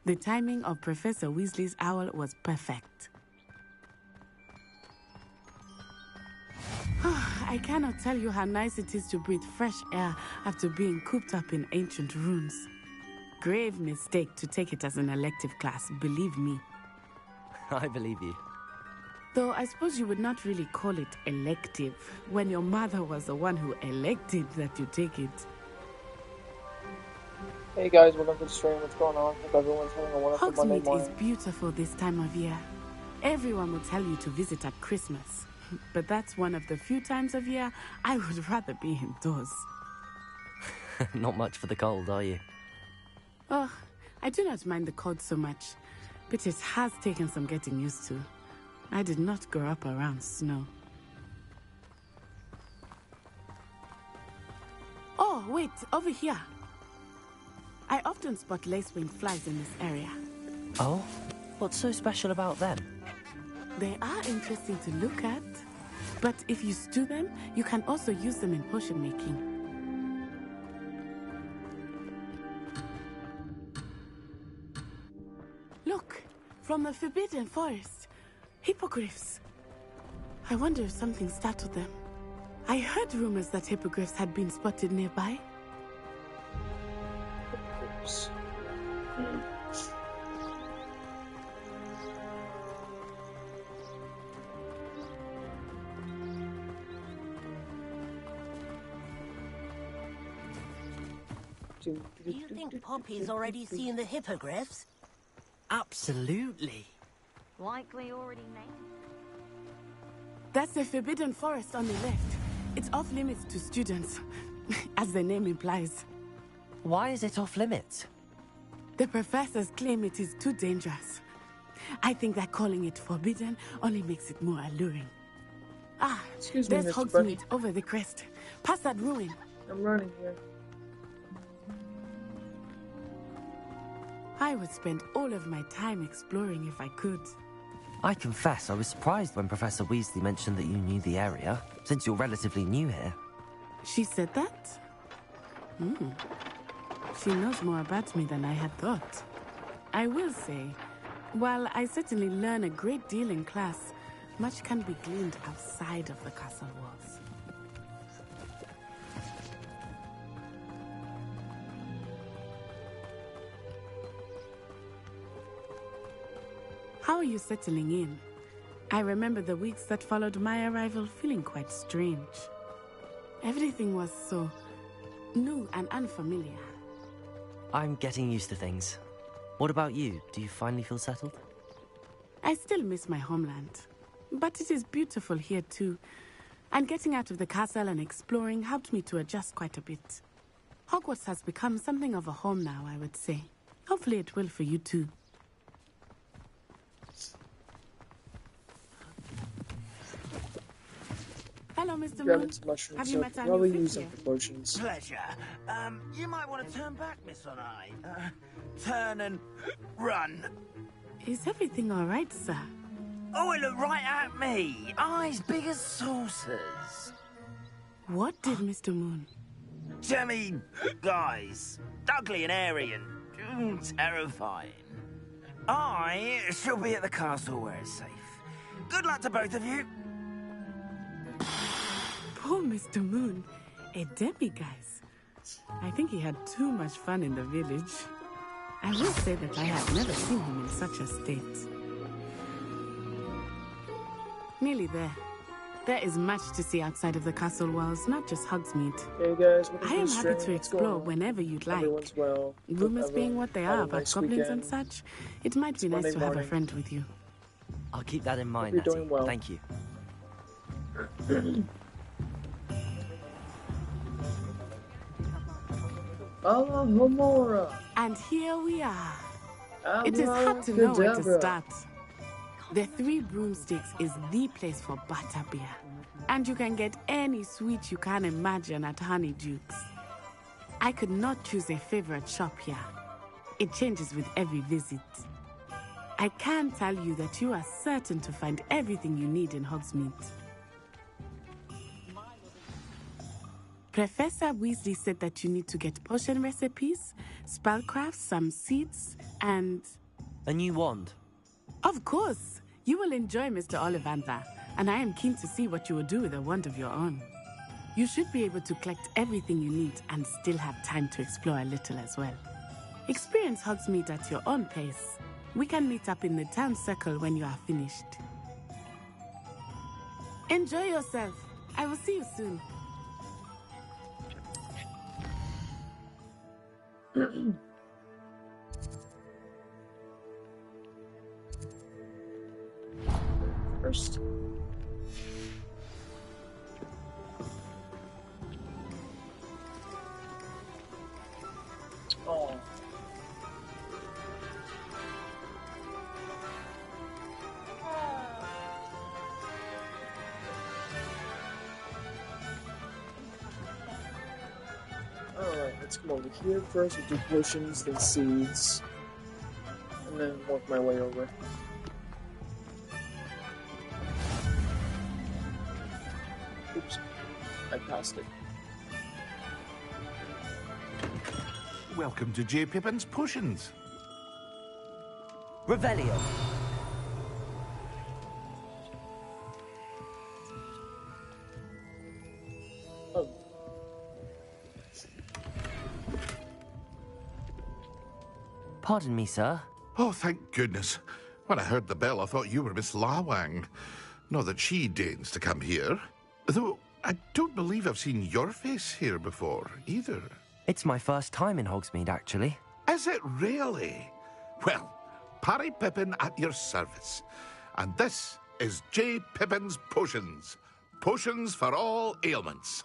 The timing of Professor Weasley's owl was perfect. I cannot tell you how nice it is to breathe fresh air after being cooped up in ancient ruins. Grave mistake to take it as an elective class, believe me. I believe you. Though I suppose you would not really call it elective when your mother was the one who elected that you take it. Hey guys, welcome to the stream. What's going on? Hope everyone's having a wonderful Monday Hogsmeade morning. is beautiful this time of year. Everyone will tell you to visit at Christmas. But that's one of the few times of year I would rather be indoors. Not much for the cold, are you? Oh, I do not mind the cold so much, but it has taken some getting used to. I did not grow up around snow. Oh, wait, over here. I often spot lacewing flies in this area. Oh? What's so special about them? They are interesting to look at, but if you stew them, you can also use them in potion making. Look, from the Forbidden Forest, hippogriffs. I wonder if something startled them. I heard rumors that hippogriffs had been spotted nearby. Oops. Do you think Poppy's already seen the hippogriffs? Absolutely. Likely already made. That's the Forbidden Forest on the left. It's off limits to students, as the name implies. Why is it off limits? The professors claim it is too dangerous. I think that calling it forbidden only makes it more alluring. Ah, Excuse me, there's Mr. Bunny. Hogsmeade over the crest. Past that ruin. I'm running here. I would spend all of my time exploring if I could. I confess I was surprised when Professor Weasley mentioned that you knew the area, since you're relatively new here. She said that? She knows more about me than I had thought. I will say, while I certainly learn a great deal in class, much can be gleaned outside of the castle walls. How are you settling in? I remember the weeks that followed my arrival feeling quite strange. Everything was so new and unfamiliar. I'm getting used to things. What about you? Do you finally feel settled? I still miss my homeland, but it is beautiful here too. And getting out of the castle and exploring helped me to adjust quite a bit. Hogwarts has become something of a home now, I would say. Hopefully it will for you too. Hello, Mr. Moon. Have you met our probably new use fifth them year? for potions. Pleasure. You might want to turn back, Miss Onai. Turn and run. Is everything all right, sir? Oh, it looked right at me. Eyes big as saucers. What did Mr. Moon? Jemmy, guys. Ugly and airy and terrifying. I shall be at the castle where it's safe. Good luck to both of you. Poor Mr. Moon. A guys. I think he had too much fun in the village. I will say that I have never seen him in such a state. Nearly there. There is much to see outside of the castle walls, not just Hogsmeade. Hey guys, I am happy to explore whenever you'd like. Everyone's well. Rumors being what they are about nice goblins weekend. and such, it might be nice Monday to have a morning. friend with you. I'll keep that in mind, you're Natty. doing well. Thank you. Alohomora. And here we are. It is hard to know where to Abracadabra. start. The Three Broomsticks is the place for butterbeer. And you can get any sweet you can imagine at Honeydukes. I could not choose a favorite shop here. It changes with every visit. I can tell you that you are certain to find everything you need in Hogsmeade. Professor Weasley said that you need to get potion recipes, spellcrafts, some seeds, and... A new wand. Of course! You will enjoy Mr. Ollivander, and I am keen to see what you will do with a wand of your own. You should be able to collect everything you need and still have time to explore a little as well. Experience Hogsmeade at your own pace. We can meet up in the town circle when you are finished. Enjoy yourself. I will see you soon. First. Oh. Alright, let's come over here first. We'll do potions, then seeds, and then work my way over. Oops, I passed it. Welcome to J. Pippin's Potions. Revelio. Oh. Pardon me, sir. Oh, thank goodness. When I heard the bell, I thought you were Miss Lawang. Not that she deigns to come here. Though I don't believe I've seen your face here before, either. It's my first time in Hogsmeade, actually. Is it really? Well, Parry Pippin at your service. And this is J. Pippin's Potions. Potions for all ailments.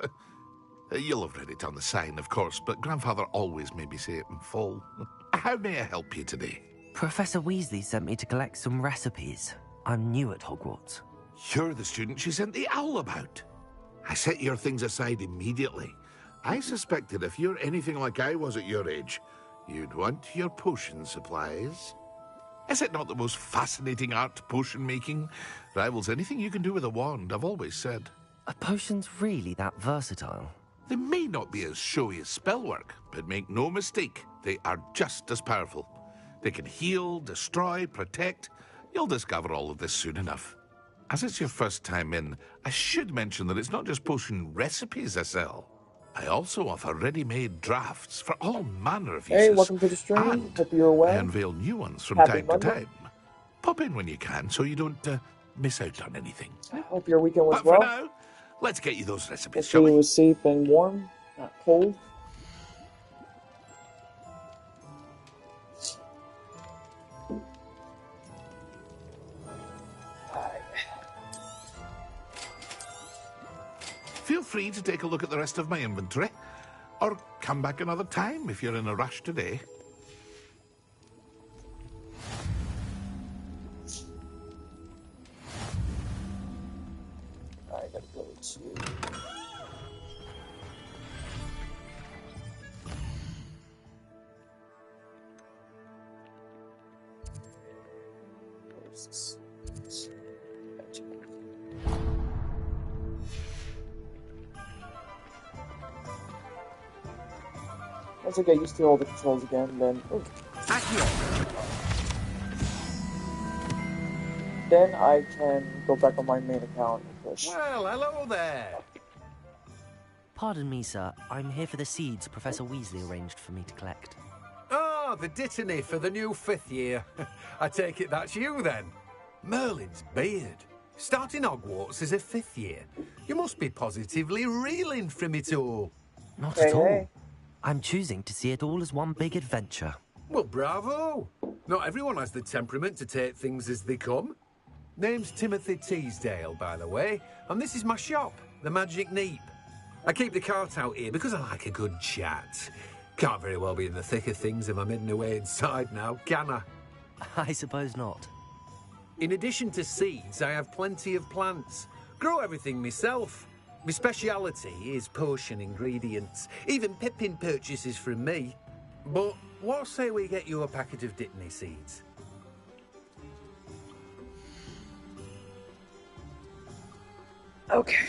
You'll have read it on the sign, of course, but Grandfather always made me say it in full. How may I help you today? Professor Weasley sent me to collect some recipes. I'm new at Hogwarts. You're the student she sent the owl about. I set your things aside immediately. I suspected if you're anything like I was at your age, you'd want your potion supplies. Is it not the most fascinating art, potion making? Rivals anything you can do with a wand, I've always said. Are potions really that versatile? They may not be as showy as spellwork, but make no mistake, they are just as powerful. They can heal, destroy, protect. You'll discover all of this soon enough. As it's your first time in, I should mention that it's not just potion recipes I sell. I also offer ready-made drafts for all manner of uses. Hey, welcome to the stream. And hope you're well. I unveil new ones from Happy time Monday. to time. Pop in when you can so you don't miss out on anything. I hope your weekend was But well. for now, let's get you those recipes, Hopefully shall it we? was safe and warm, not cold. Feel free to take a look at the rest of my inventory, or come back another time if you're in a rush today. I gotta go to... Where's this? Once I get used to all the controls again, then I can go back on my main account and push. Well, hello there. Pardon me, sir. I'm here for the seeds Professor Weasley arranged for me to collect. Oh, the dittany for the new 5th year. I take it that's you, then. Merlin's beard. Starting Hogwarts as a 5th year. You must be positively reeling from it all. Not at all. I'm choosing to see it all as one big adventure. Well, bravo. Not everyone has the temperament to take things as they come. Name's Timothy Teasdale, by the way, and this is my shop, the Magic Neep. I keep the cart out here because I like a good chat. Can't very well be in the thick of things if I'm hidden away inside now, can I? I suppose not. In addition to seeds, I have plenty of plants. Grow everything myself. My speciality is potion ingredients. Even Pippin purchases from me. But what say we get you a packet of dittany seeds? Okay.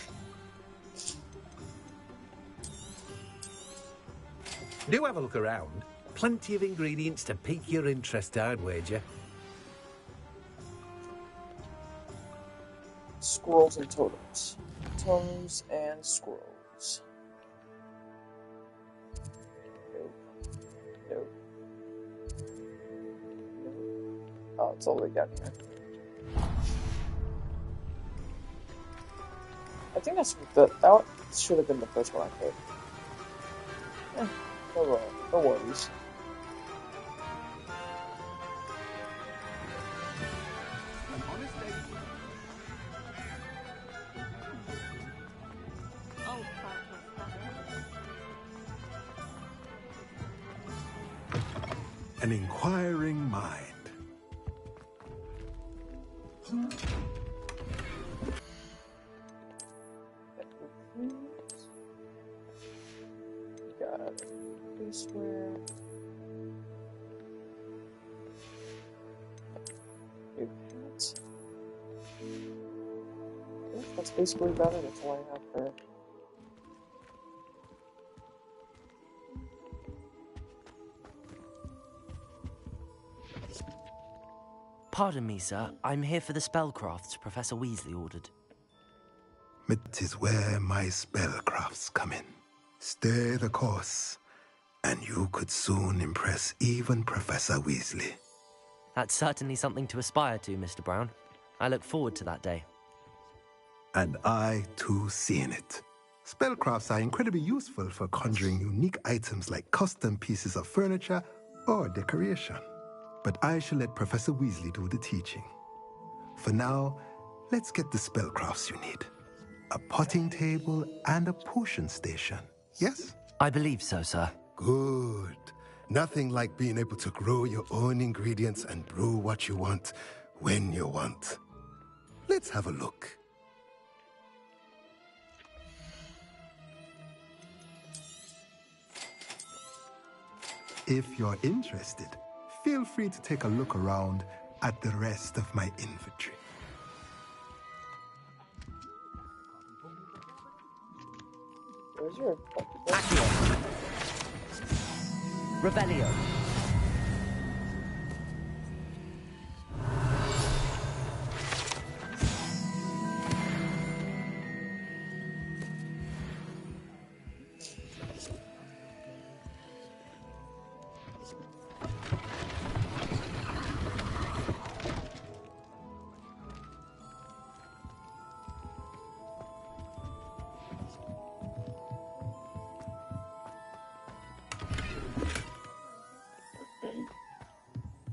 Do have a look around. Plenty of ingredients to pique your interest, I'd wager. Squirrels and totems. Totems and squirrels. Nope. Oh, it's all the way down here. I think that should have been the first one I played. No worries. An inquiring mind. Got baseware. New pants. Yeah, that's basically about it. That's all I have for it. Pardon me, sir. I'm here for the spellcrafts Professor Weasley ordered. It is where my spellcrafts come in. Stay the course, and you could soon impress even Professor Weasley. That's certainly something to aspire to, Mr. Brown. I look forward to that day. And I, too, see in it. Spellcrafts are incredibly useful for conjuring unique items like custom pieces of furniture or decoration. But I shall let Professor Weasley do the teaching. For now, let's get the spellcrafts you need. A potting table and a potion station, yes? I believe so, sir. Good. Nothing like being able to grow your own ingredients and brew what you want, when you want. Let's have a look. If you're interested, feel free to take a look around at the rest of my inventory. Where's your Revelio.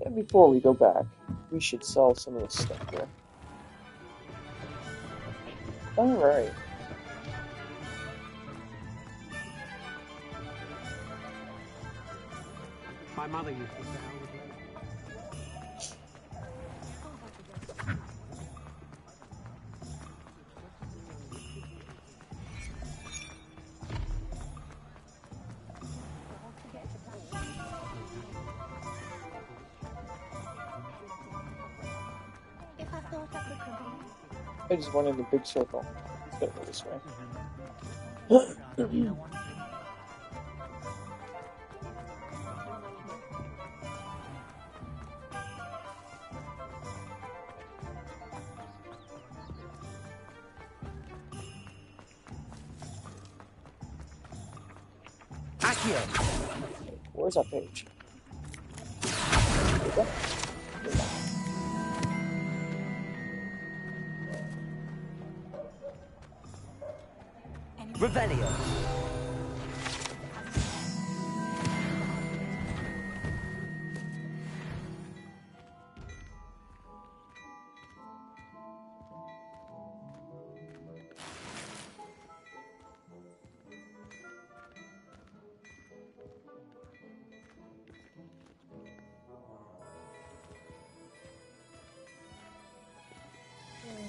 And before we go back, we should sell some of this stuff here. Alright. My mother used to say I was late. I just went in the big circle. Let's go this way. Where's that page? Revelio.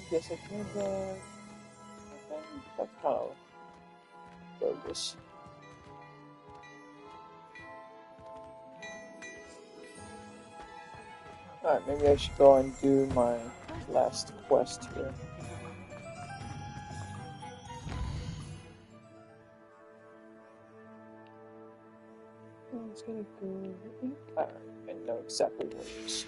Guess I can that's kind of bogus. Alright, maybe I should go and do my last quest here. It's gonna go. Alright, I know exactly what it is.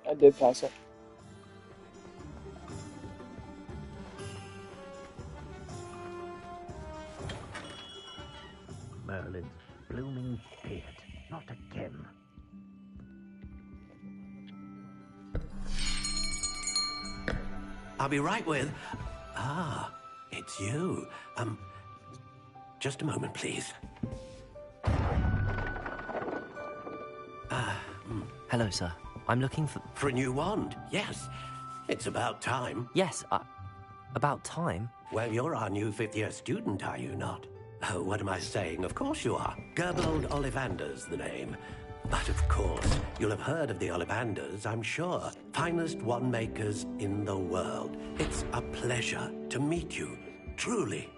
I did pass it. Merlin's blooming beard. Not again. I'll be right with... Ah, it's you. Just a moment, please. Hello, sir. I'm looking for... For a new wand, yes. It's about time. Yes, about time? Well, you're our new fifth-year student, are you not? Oh, what am I saying? Of course you are. Gerbold Ollivander's the name. But of course, you'll have heard of the Ollivanders, I'm sure. Finest wand makers in the world. It's a pleasure to meet you, truly.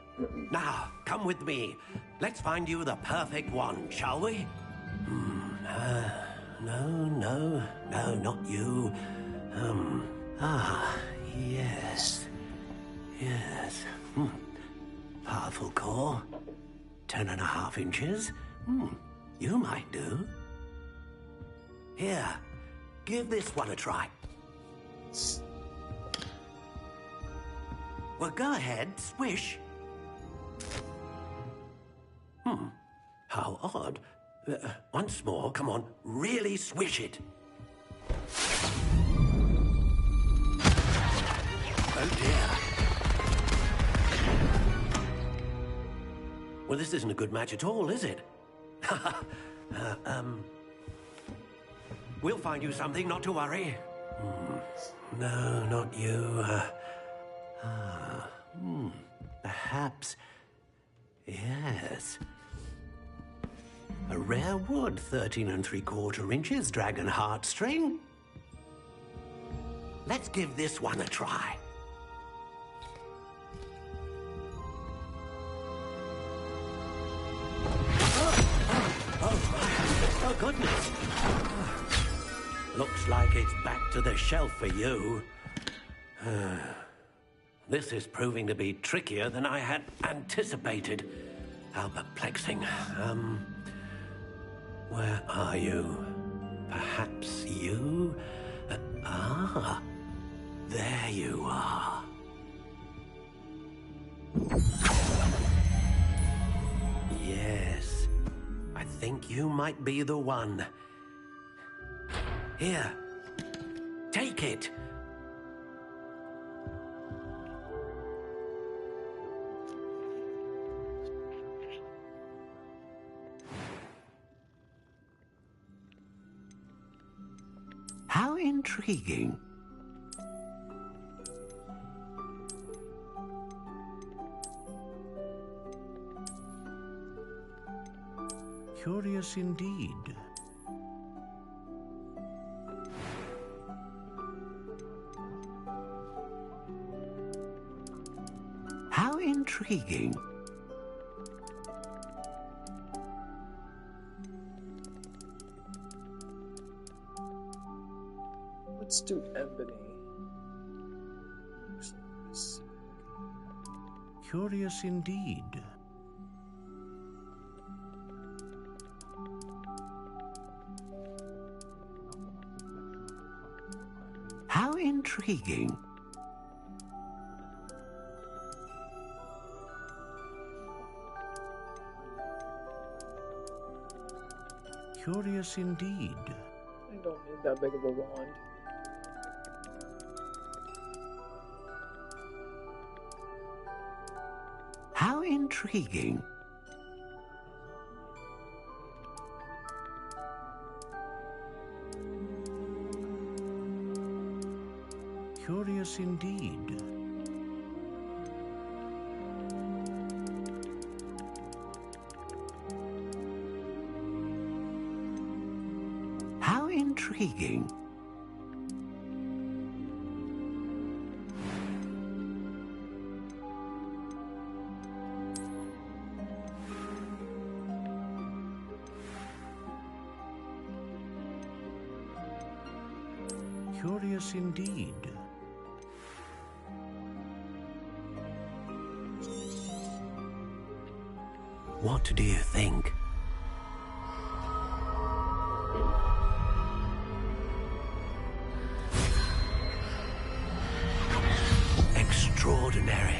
Now, come with me. Let's find you the perfect wand, shall we? No, not you. Yes. Powerful core. 10.5 inches. You might do. Here, give this one a try. Well, go ahead, swish. How odd. Once more, come on, really swish it. Oh dear. Well, this isn't a good match at all, is it? We'll find you something, not to worry. No, not you. Perhaps. Yes. A rare wood, 13 3/4 inches, dragon heartstring. Let's give this one a try. Oh, goodness. Looks like it's back to the shelf for you. This is proving to be trickier than I had anticipated. How perplexing. Where are you? Perhaps you? There you are. Yes, I think you might be the one. Here, take it. How intriguing. Curious indeed. How intriguing. Let's do ebony. Looks like this. Curious indeed. How intriguing. Curious indeed. I don't need that big of a wand. How intriguing. Curious indeed. How intriguing. Curious indeed. What do you think? Extraordinary.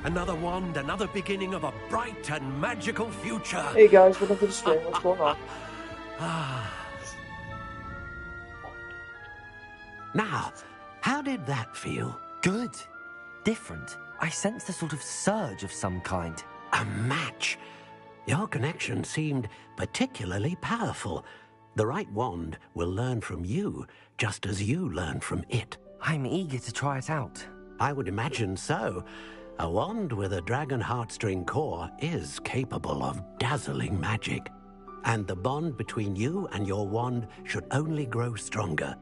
Another wand, another beginning of a bright and magical future. Hey guys, welcome to the stream. What's going on? Now, how did that feel? Good. Different. I sensed a sort of surge of some kind. A match. Your connection seemed particularly powerful. The right wand will learn from you, just as you learn from it. I'm eager to try it out. I would imagine so. A wand with a dragon heartstring core is capable of dazzling magic. And the bond between you and your wand should only grow stronger.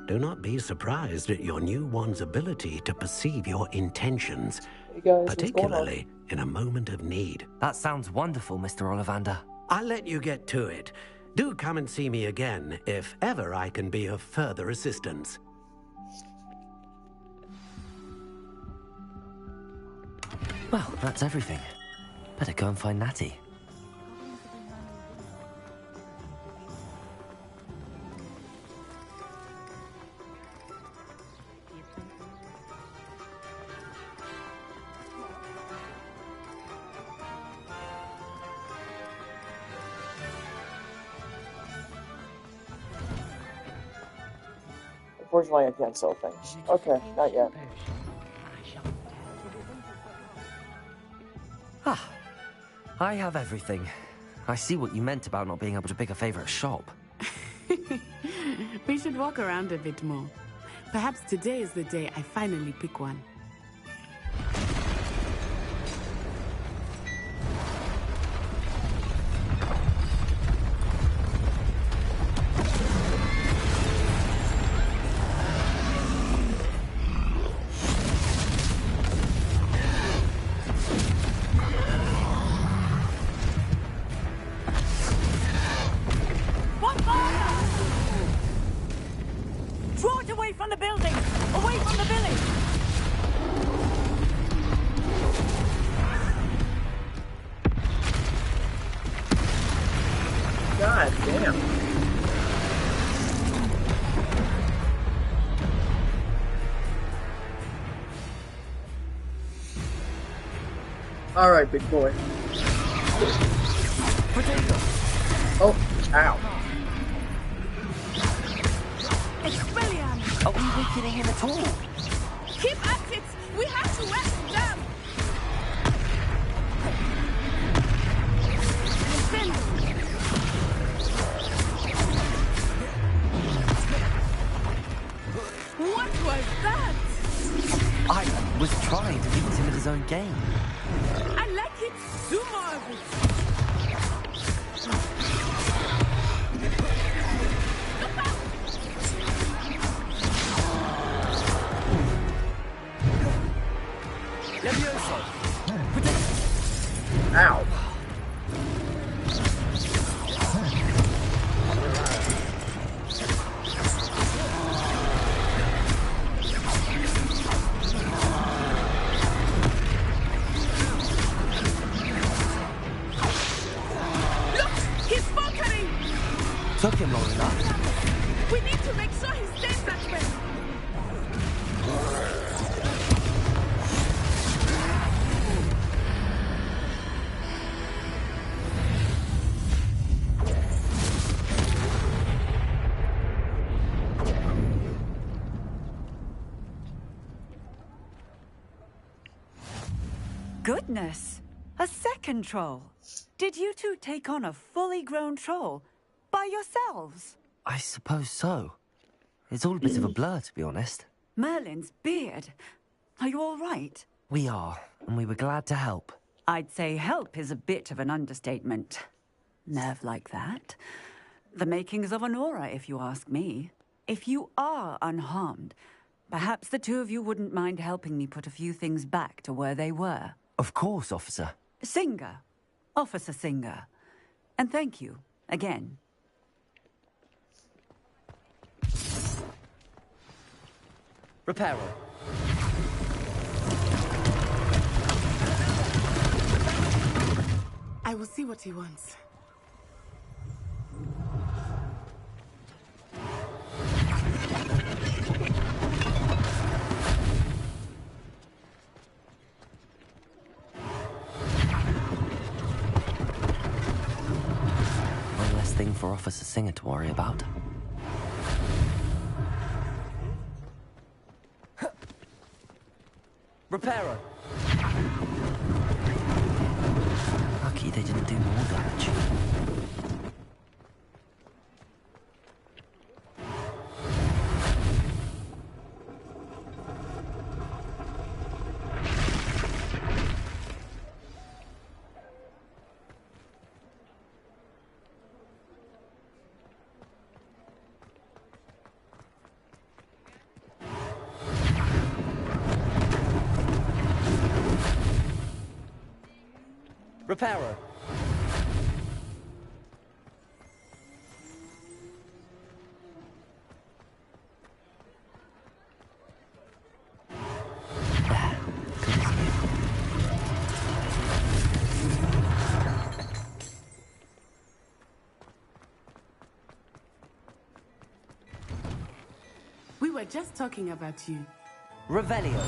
Do not be surprised at your new wand's ability to perceive your intentions, hey guys, particularly in a moment of need. That sounds wonderful, Mr. Ollivander. I'll let you get to it. Do come and see me again if ever I can be of further assistance. Well, that's everything. Better go and find Natty. unfortunately I can't sell things. Okay, not yet. Ah, I have everything. I see what you meant about not being able to pick a favorite shop. We should walk around a bit more. Perhaps today is the day I finally pick one. Draw it away from the building! Away from the village! God damn. Alright, big boy. Potato! Oh, ow. Are we weakening him at all? Keep at it! We have to west them! What was that? I was trying to beat him at his own game. I like it. Do more of it. Levioso! Ow. Look! He's faltering! Took him long enough. We need to make sure he stays that way. Goodness! A second troll! Did you two take on a fully grown troll? By yourselves? I suppose so. It's all a bit of a blur, to be honest. Merlin's beard. Are you all right? We are, and we were glad to help. I'd say help is a bit of an understatement. Nerve like that. The makings of an aura, if you ask me. If you are unharmed, perhaps the two of you wouldn't mind helping me put a few things back to where they were. Of course, officer. Singer. Officer Singer. And thank you, again. Reparo. I will see what he wants. One less thing for Officer Singer to worry about. Reparo. Lucky they didn't do more damage. Reparo. We were just talking about you. Revelio.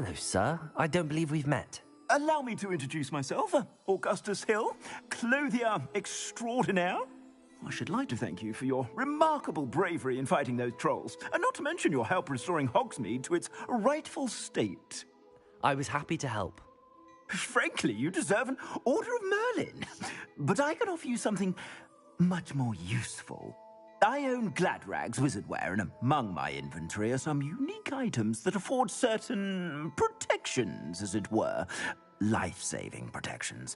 Hello, sir. I don't believe we've met. Allow me to introduce myself, Augustus Hill, clothier extraordinaire. I should like to thank you for your remarkable bravery in fighting those trolls, and not to mention your help restoring Hogsmeade to its rightful state. I was happy to help. Frankly, you deserve an Order of Merlin. But I can offer you something much more useful. I own Gladrag's wizardware, and among my inventory are some unique items that afford certain protections, as it were. Life-saving protections.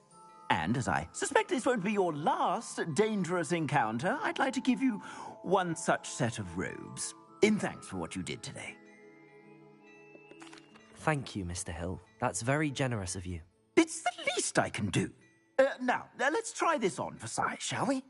And as I suspect this won't be your last dangerous encounter, I'd like to give you one such set of robes, in thanks for what you did today. Thank you, Mr. Hill. That's very generous of you. It's the least I can do. Now, let's try this on for size, shall we?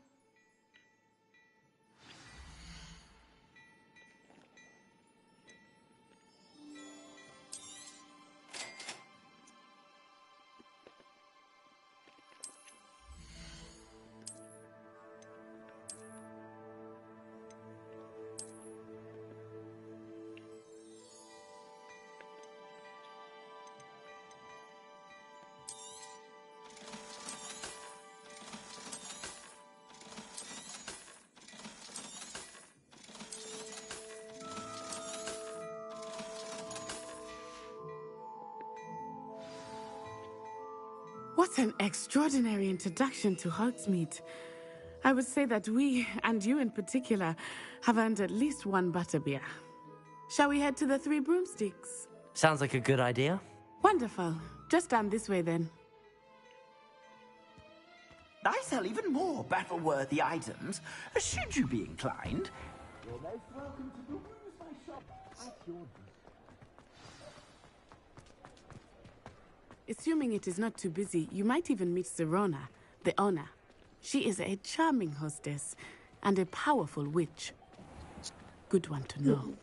What an extraordinary introduction to Hogsmeade. I would say that we, and you in particular, have earned at least one butterbeer. Shall we head to the Three Broomsticks? Sounds like a good idea. Wonderful. Just down this way then. I sell even more battle-worthy items, should you be inclined. You're most welcome to peruse my shop at your Assuming it is not too busy, you might even meet Serona, the owner. She is a charming hostess and a powerful witch. Good one to know.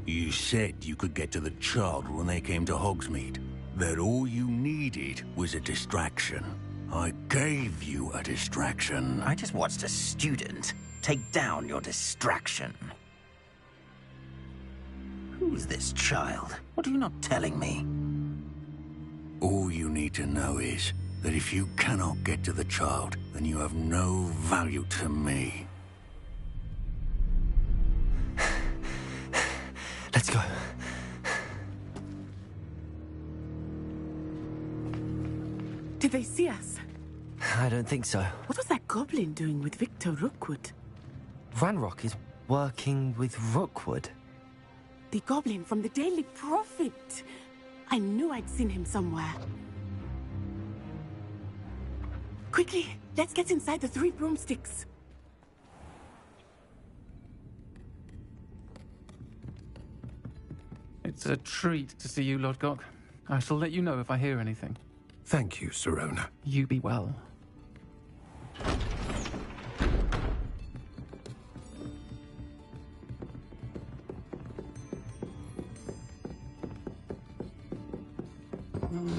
You said you could get to the child when they came to Hogsmeade. That all you needed was a distraction. I gave you a distraction. I just watched a student take down your distraction. Who is this child? What are you not telling me? All you need to know is that if you cannot get to the child, then you have no value to me. Let's go. Did they see us? I don't think so. What was that goblin doing with Victor Rookwood? Ranrock is working with Rookwood. The goblin from the Daily Prophet. I knew I'd seen him somewhere. Quickly, let's get inside the Three Broomsticks. It's a treat to see you, Lodgok. I shall let you know if I hear anything. Thank you, Serona. You be well.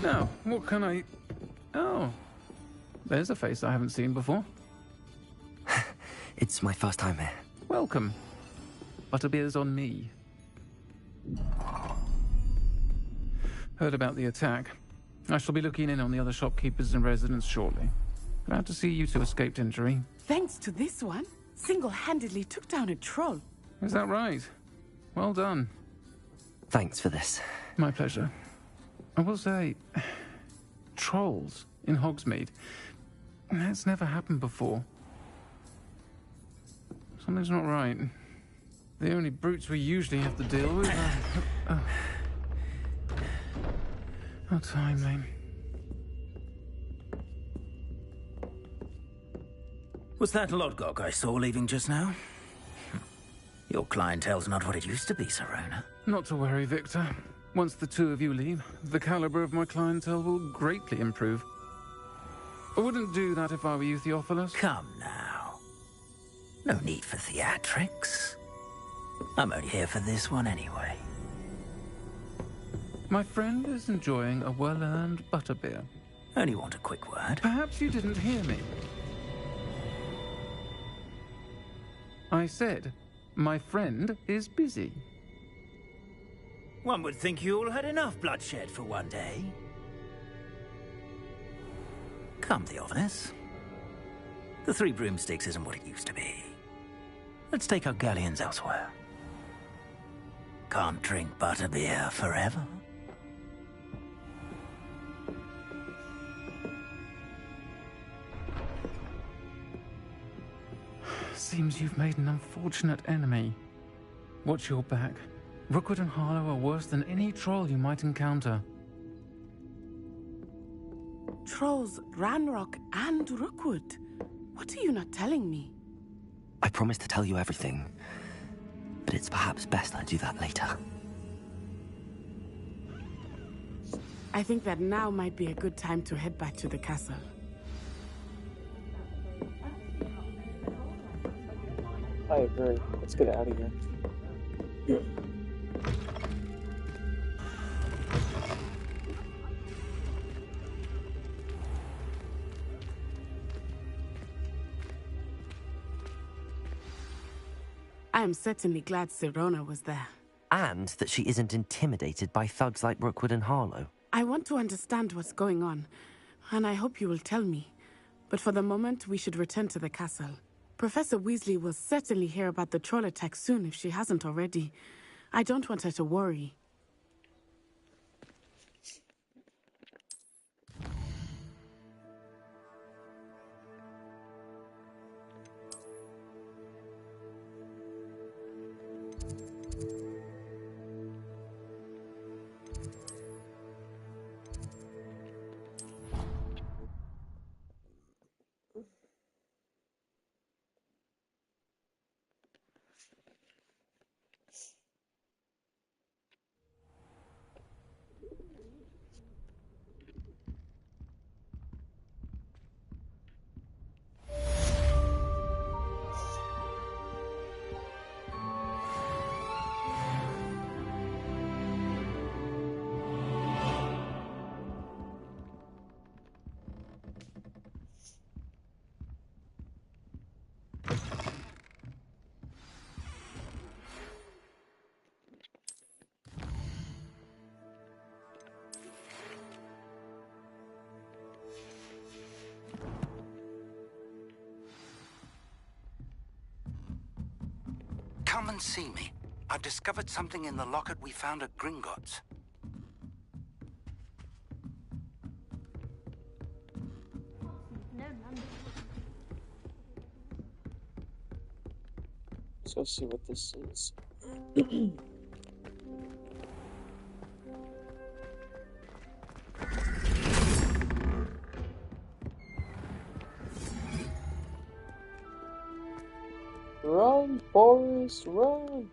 Now, what can I... Oh, there's a face I haven't seen before. It's my first time here. Welcome. Butterbeer's on me. Heard about the attack. I shall be looking in on the other shopkeepers and residents shortly. Glad to see you two escaped injury. Thanks to this one, single-handedly took down a troll. Is that right? Well done. Thanks for this. My pleasure. I will say, trolls in Hogsmeade. That's never happened before. Something's not right. The only brutes we usually have to deal with are... How timely. Was that Lodgok I saw leaving just now? Your clientele's not what it used to be, Serona. Not to worry, Victor. Once the two of you leave, the caliber of my clientele will greatly improve. I wouldn't do that if I were you, Theophilus. Come now. No need for theatrics. I'm only here for this one anyway. My friend is enjoying a well-earned butterbeer. Only want a quick word. Perhaps you didn't hear me. I said, my friend is busy. One would think you all had enough bloodshed for one day. Come, Theophilus. The Three Broomsticks isn't what it used to be. Let's take our galleons elsewhere. Can't drink butterbeer forever. Seems you've made an unfortunate enemy. Watch your back. Rookwood and Harlow are worse than any troll you might encounter. Trolls, Ranrock, and Rookwood. What are you not telling me? I promised to tell you everything, but it's perhaps best I do that later. I think that now might be a good time to head back to the castle. I agree. Let's get out of here. Yeah. I am certainly glad Sirona was there. And that she isn't intimidated by thugs like Rookwood and Harlow. I want to understand what's going on, and I hope you will tell me. But for the moment, we should return to the castle. Professor Weasley will certainly hear about the troll attack soon if she hasn't already. I don't want her to worry. Come and see me. I've discovered something in the locket we found at Gringotts. Let's go see what this is. Run, Forrest, run!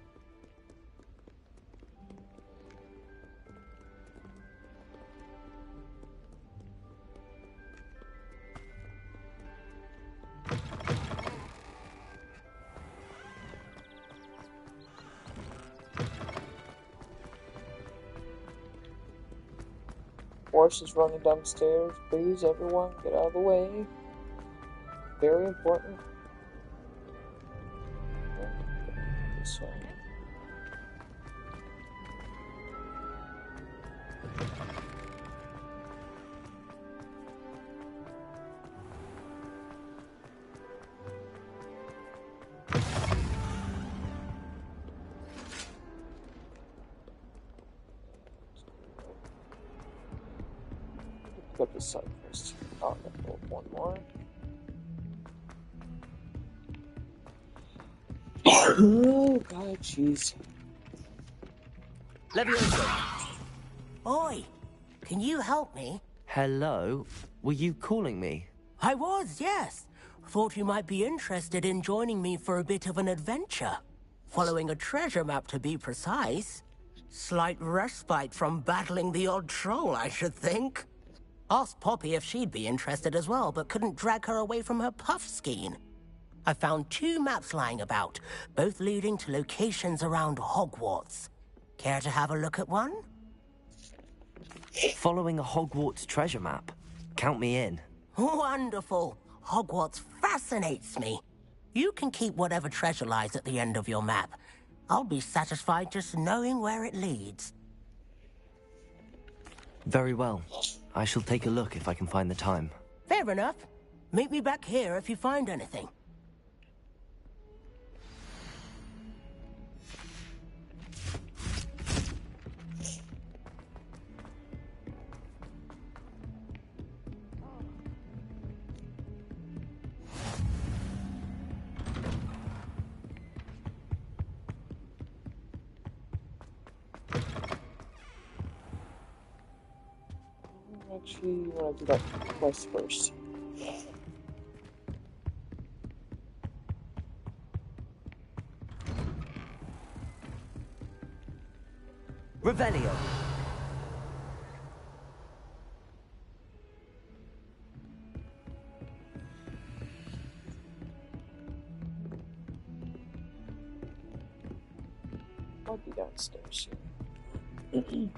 Forrest is running downstairs. Please, everyone, get out of the way. Very important. This way. Pick up this side first. Oh, one more. Oh god, jeez. Oi, can you help me? Hello? Were you calling me? I was, yes. Thought you might be interested in joining me for a bit of an adventure. Following a treasure map, to be precise. Slight respite from battling the odd troll, I should think. Asked Poppy if she'd be interested as well, but couldn't drag her away from her puff skein. I found 2 maps lying about, both leading to locations around Hogwarts. Care to have a look at one? Following a Hogwarts treasure map. Count me in. Wonderful. Hogwarts fascinates me. You can keep whatever treasure lies at the end of your map. I'll be satisfied just knowing where it leads. Very well. I shall take a look if I can find the time. Fair enough. Meet me back here if you find anything. Actually, want to do that quest first. Revelio. I'll be downstairs soon.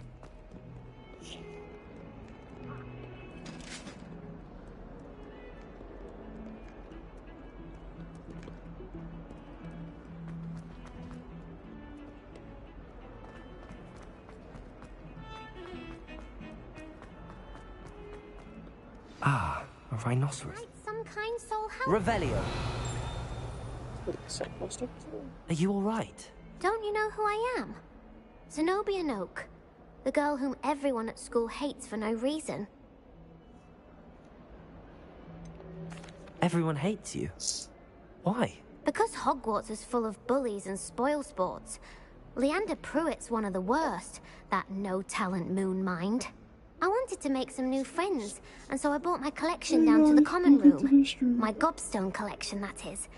Ah, a rhinoceros. Some kind soul help. Revelio. Are Are you all right? Don't you know who I am? Zenobia Noak, the girl whom everyone at school hates for no reason. Everyone hates you. Why? Because Hogwarts is full of bullies and spoilsports. Leander Pruitt's one of the worst, that no-talent moon mind. I wanted to make some new friends, and so I brought my collection down to the common room. My gobstone collection, that is.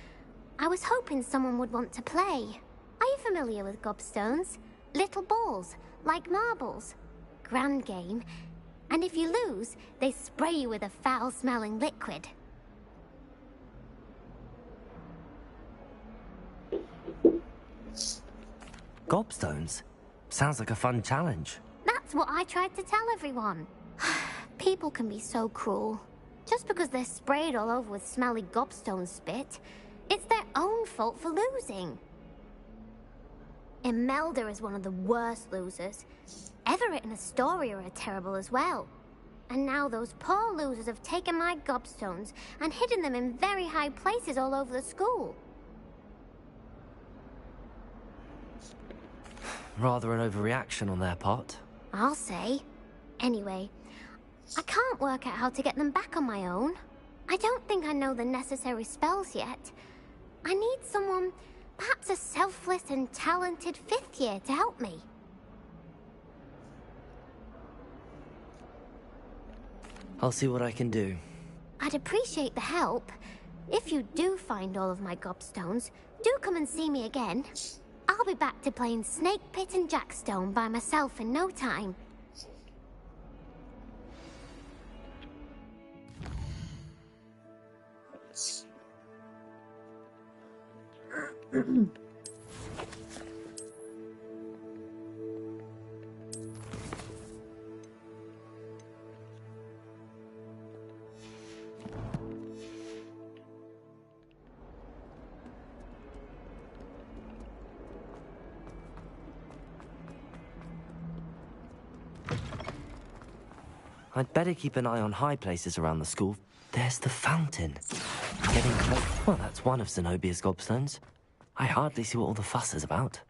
I was hoping someone would want to play. Are you familiar with gobstones? Little balls, like marbles. Grand game. And if you lose, they spray you with a foul-smelling liquid. Gobstones? Sounds like a fun challenge. That's what I tried to tell everyone. People can be so cruel. Just because they're sprayed all over with smelly gobstone spit, it's their own fault for losing. Imelda is one of the worst losers. Everett and Astoria are terrible as well. And now those poor losers have taken my gobstones and hidden them in very high places all over the school. Rather an overreaction on their part. I'll say. Anyway, I can't work out how to get them back on my own. I don't think I know the necessary spells yet. I need someone, perhaps a selfless and talented 5th year to help me. I'll see what I can do. I'd appreciate the help. If you do find all of my gobstones, do come and see me again. I'll be back to playing Snake Pit and Jackstone by myself in no time. I'd better keep an eye on high places around the school. There's the fountain. Getting close. Well, that's one of Zenobia's gobstones. I hardly see what all the fuss is about.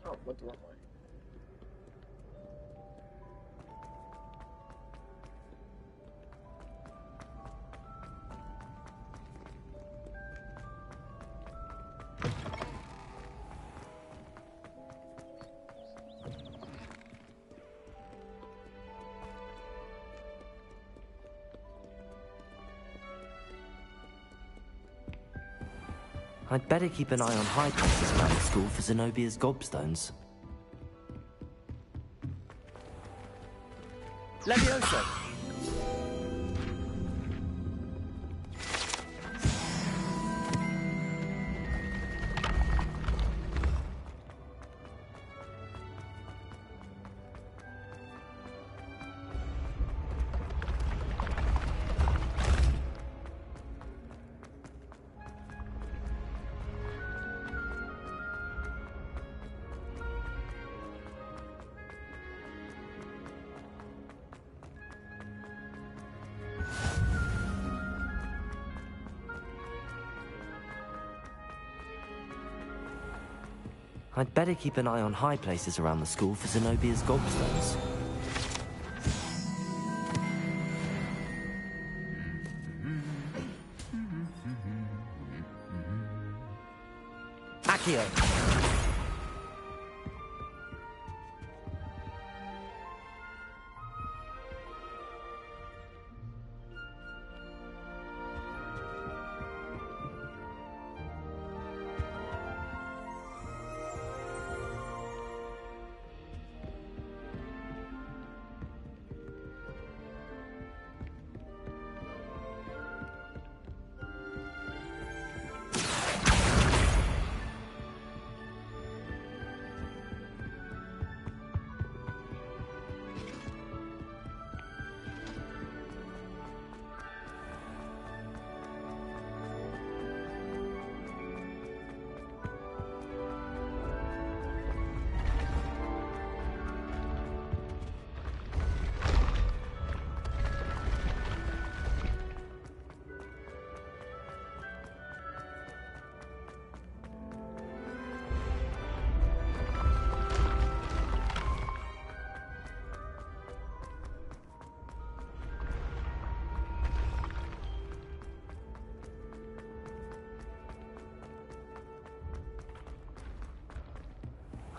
Oh, went the wrong way. I'd better keep an eye on high places around the school for Zenobia's gobstones. Leviosa! I'd better keep an eye on high places around the school for Zenobia's gobstones. Accio!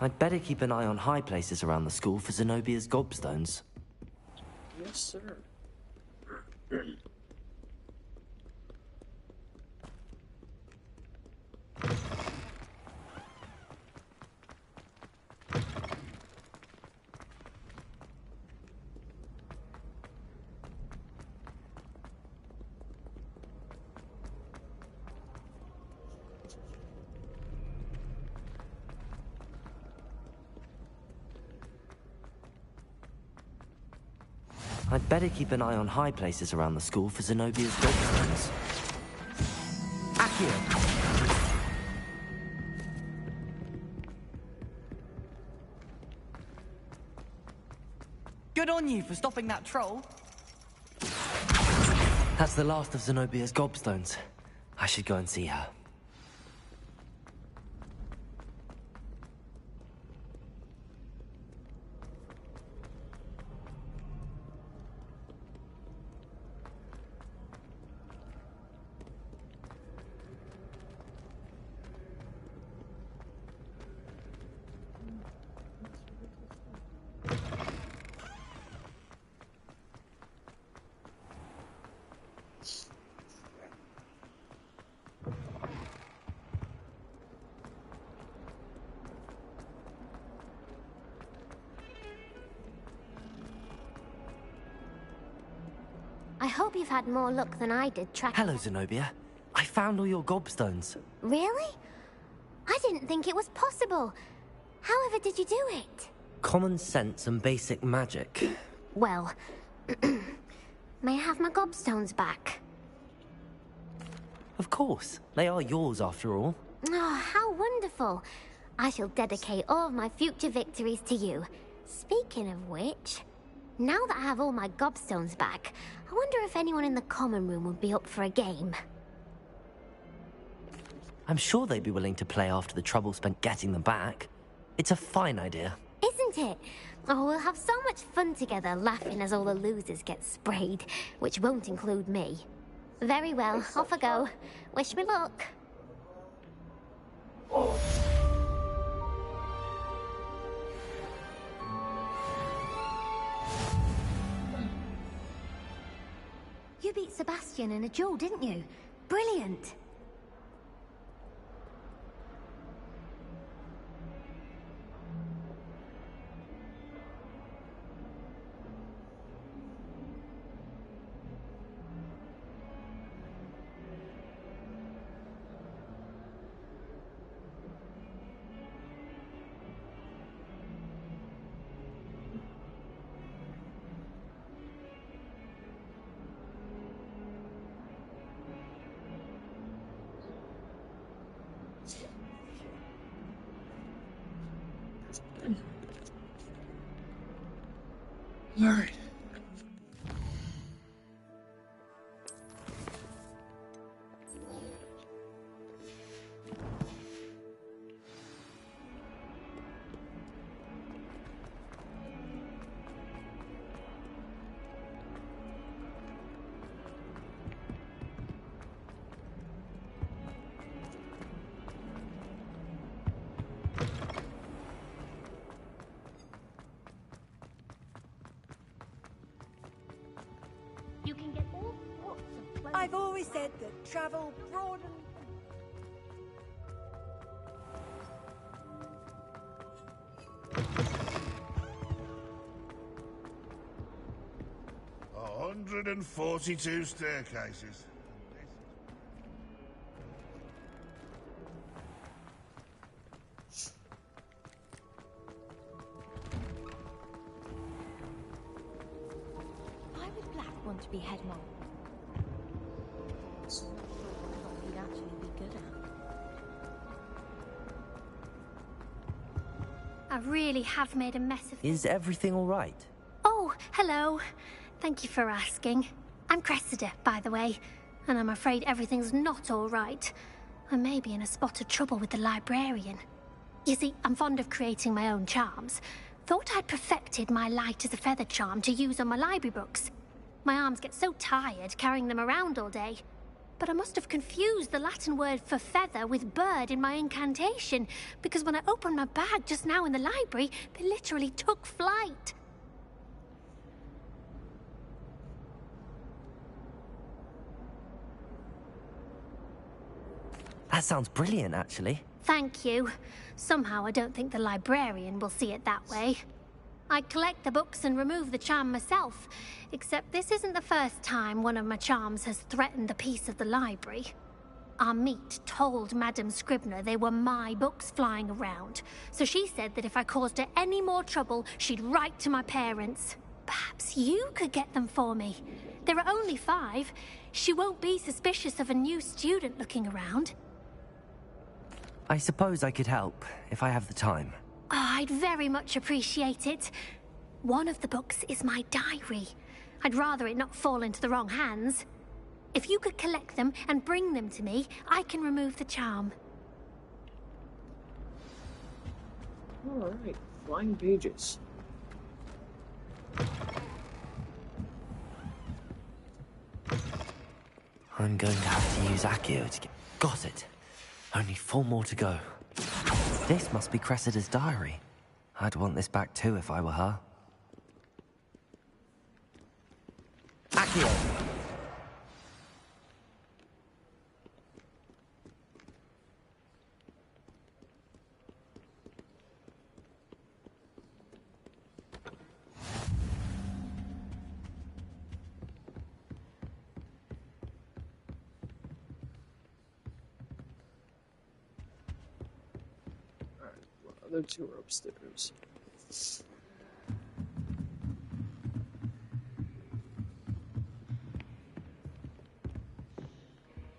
I'd better keep an eye on high places around the school for Zenobia's gobstones. Yes, sir. I'd better keep an eye on high places around the school for Zenobia's gobstones. Accio! Good on you for stopping that troll. That's the last of Zenobia's gobstones. I should go and see her. I hope you've had more luck than I did tracking... Hello, Zenobia. I found all your gobstones. Really? I didn't think it was possible. However did you do it? Common sense and basic magic. Well, may I have my gobstones back? Of course. They are yours, after all. Oh, how wonderful. I shall dedicate all of my future victories to you. Speaking of which, now that I have all my gobstones back, I wonder if anyone in the common room would be up for a game. I'm sure they'd be willing to play after the trouble spent getting them back. It's a fine idea. Isn't it? Oh, we'll have so much fun together, laughing as all the losers get sprayed, which won't include me. Very well, off I go. Wish me luck. You beat Sebastian in a duel, didn't you? Brilliant. Alright. You can get all sorts of clothes. I've always said that travel broadens. 142 staircases. Why would Black want to be head monk? What he'd actually be good at. I really have made a mess of Is everything all right? Oh, hello. Thank you for asking. I'm Cressida, by the way, and I'm afraid everything's not all right. I may be in a spot of trouble with the librarian. You see, I'm fond of creating my own charms. Thought I'd perfected my light as a feather charm to use on my library books. My arms get so tired carrying them around all day. But I must have confused the Latin word for feather with bird in my incantation, because when I opened my bag just now in the library, they literally took flight. That sounds brilliant, actually. Thank you. Somehow I don't think the librarian will see it that way. I collect the books and remove the charm myself, except this isn't the first time one of my charms has threatened the peace of the library. Our meet told Madame Scribner they were my books flying around, so she said that if I caused her any more trouble, she'd write to my parents. Perhaps you could get them for me. There are only 5. She won't be suspicious of a new student looking around. I suppose I could help, if I have the time. Oh, I'd very much appreciate it. One of the books is my diary. I'd rather it not fall into the wrong hands. If you could collect them and bring them to me, I can remove the charm. Alright, flying pages. I'm going to have to use Accio to get... Got it! Only 4 more to go. This must be Cressida's diary. I'd want this back too if I were her. Accio! Other 2 are upstairs. Let's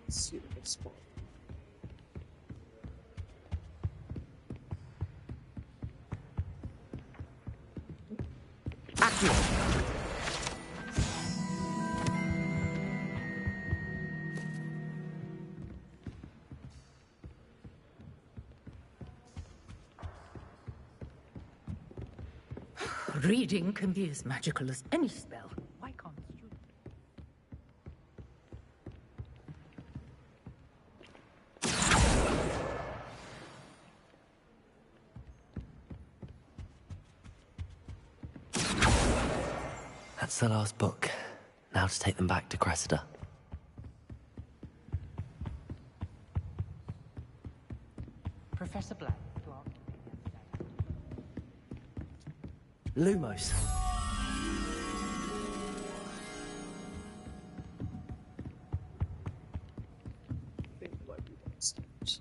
see if I can spawn. Accio! Reading can be as magical as any spell. Why can't students? That's the last book. Now to take them back to Cressida. Professor Black. Lumos. I think it might be downstairs.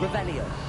Revelio.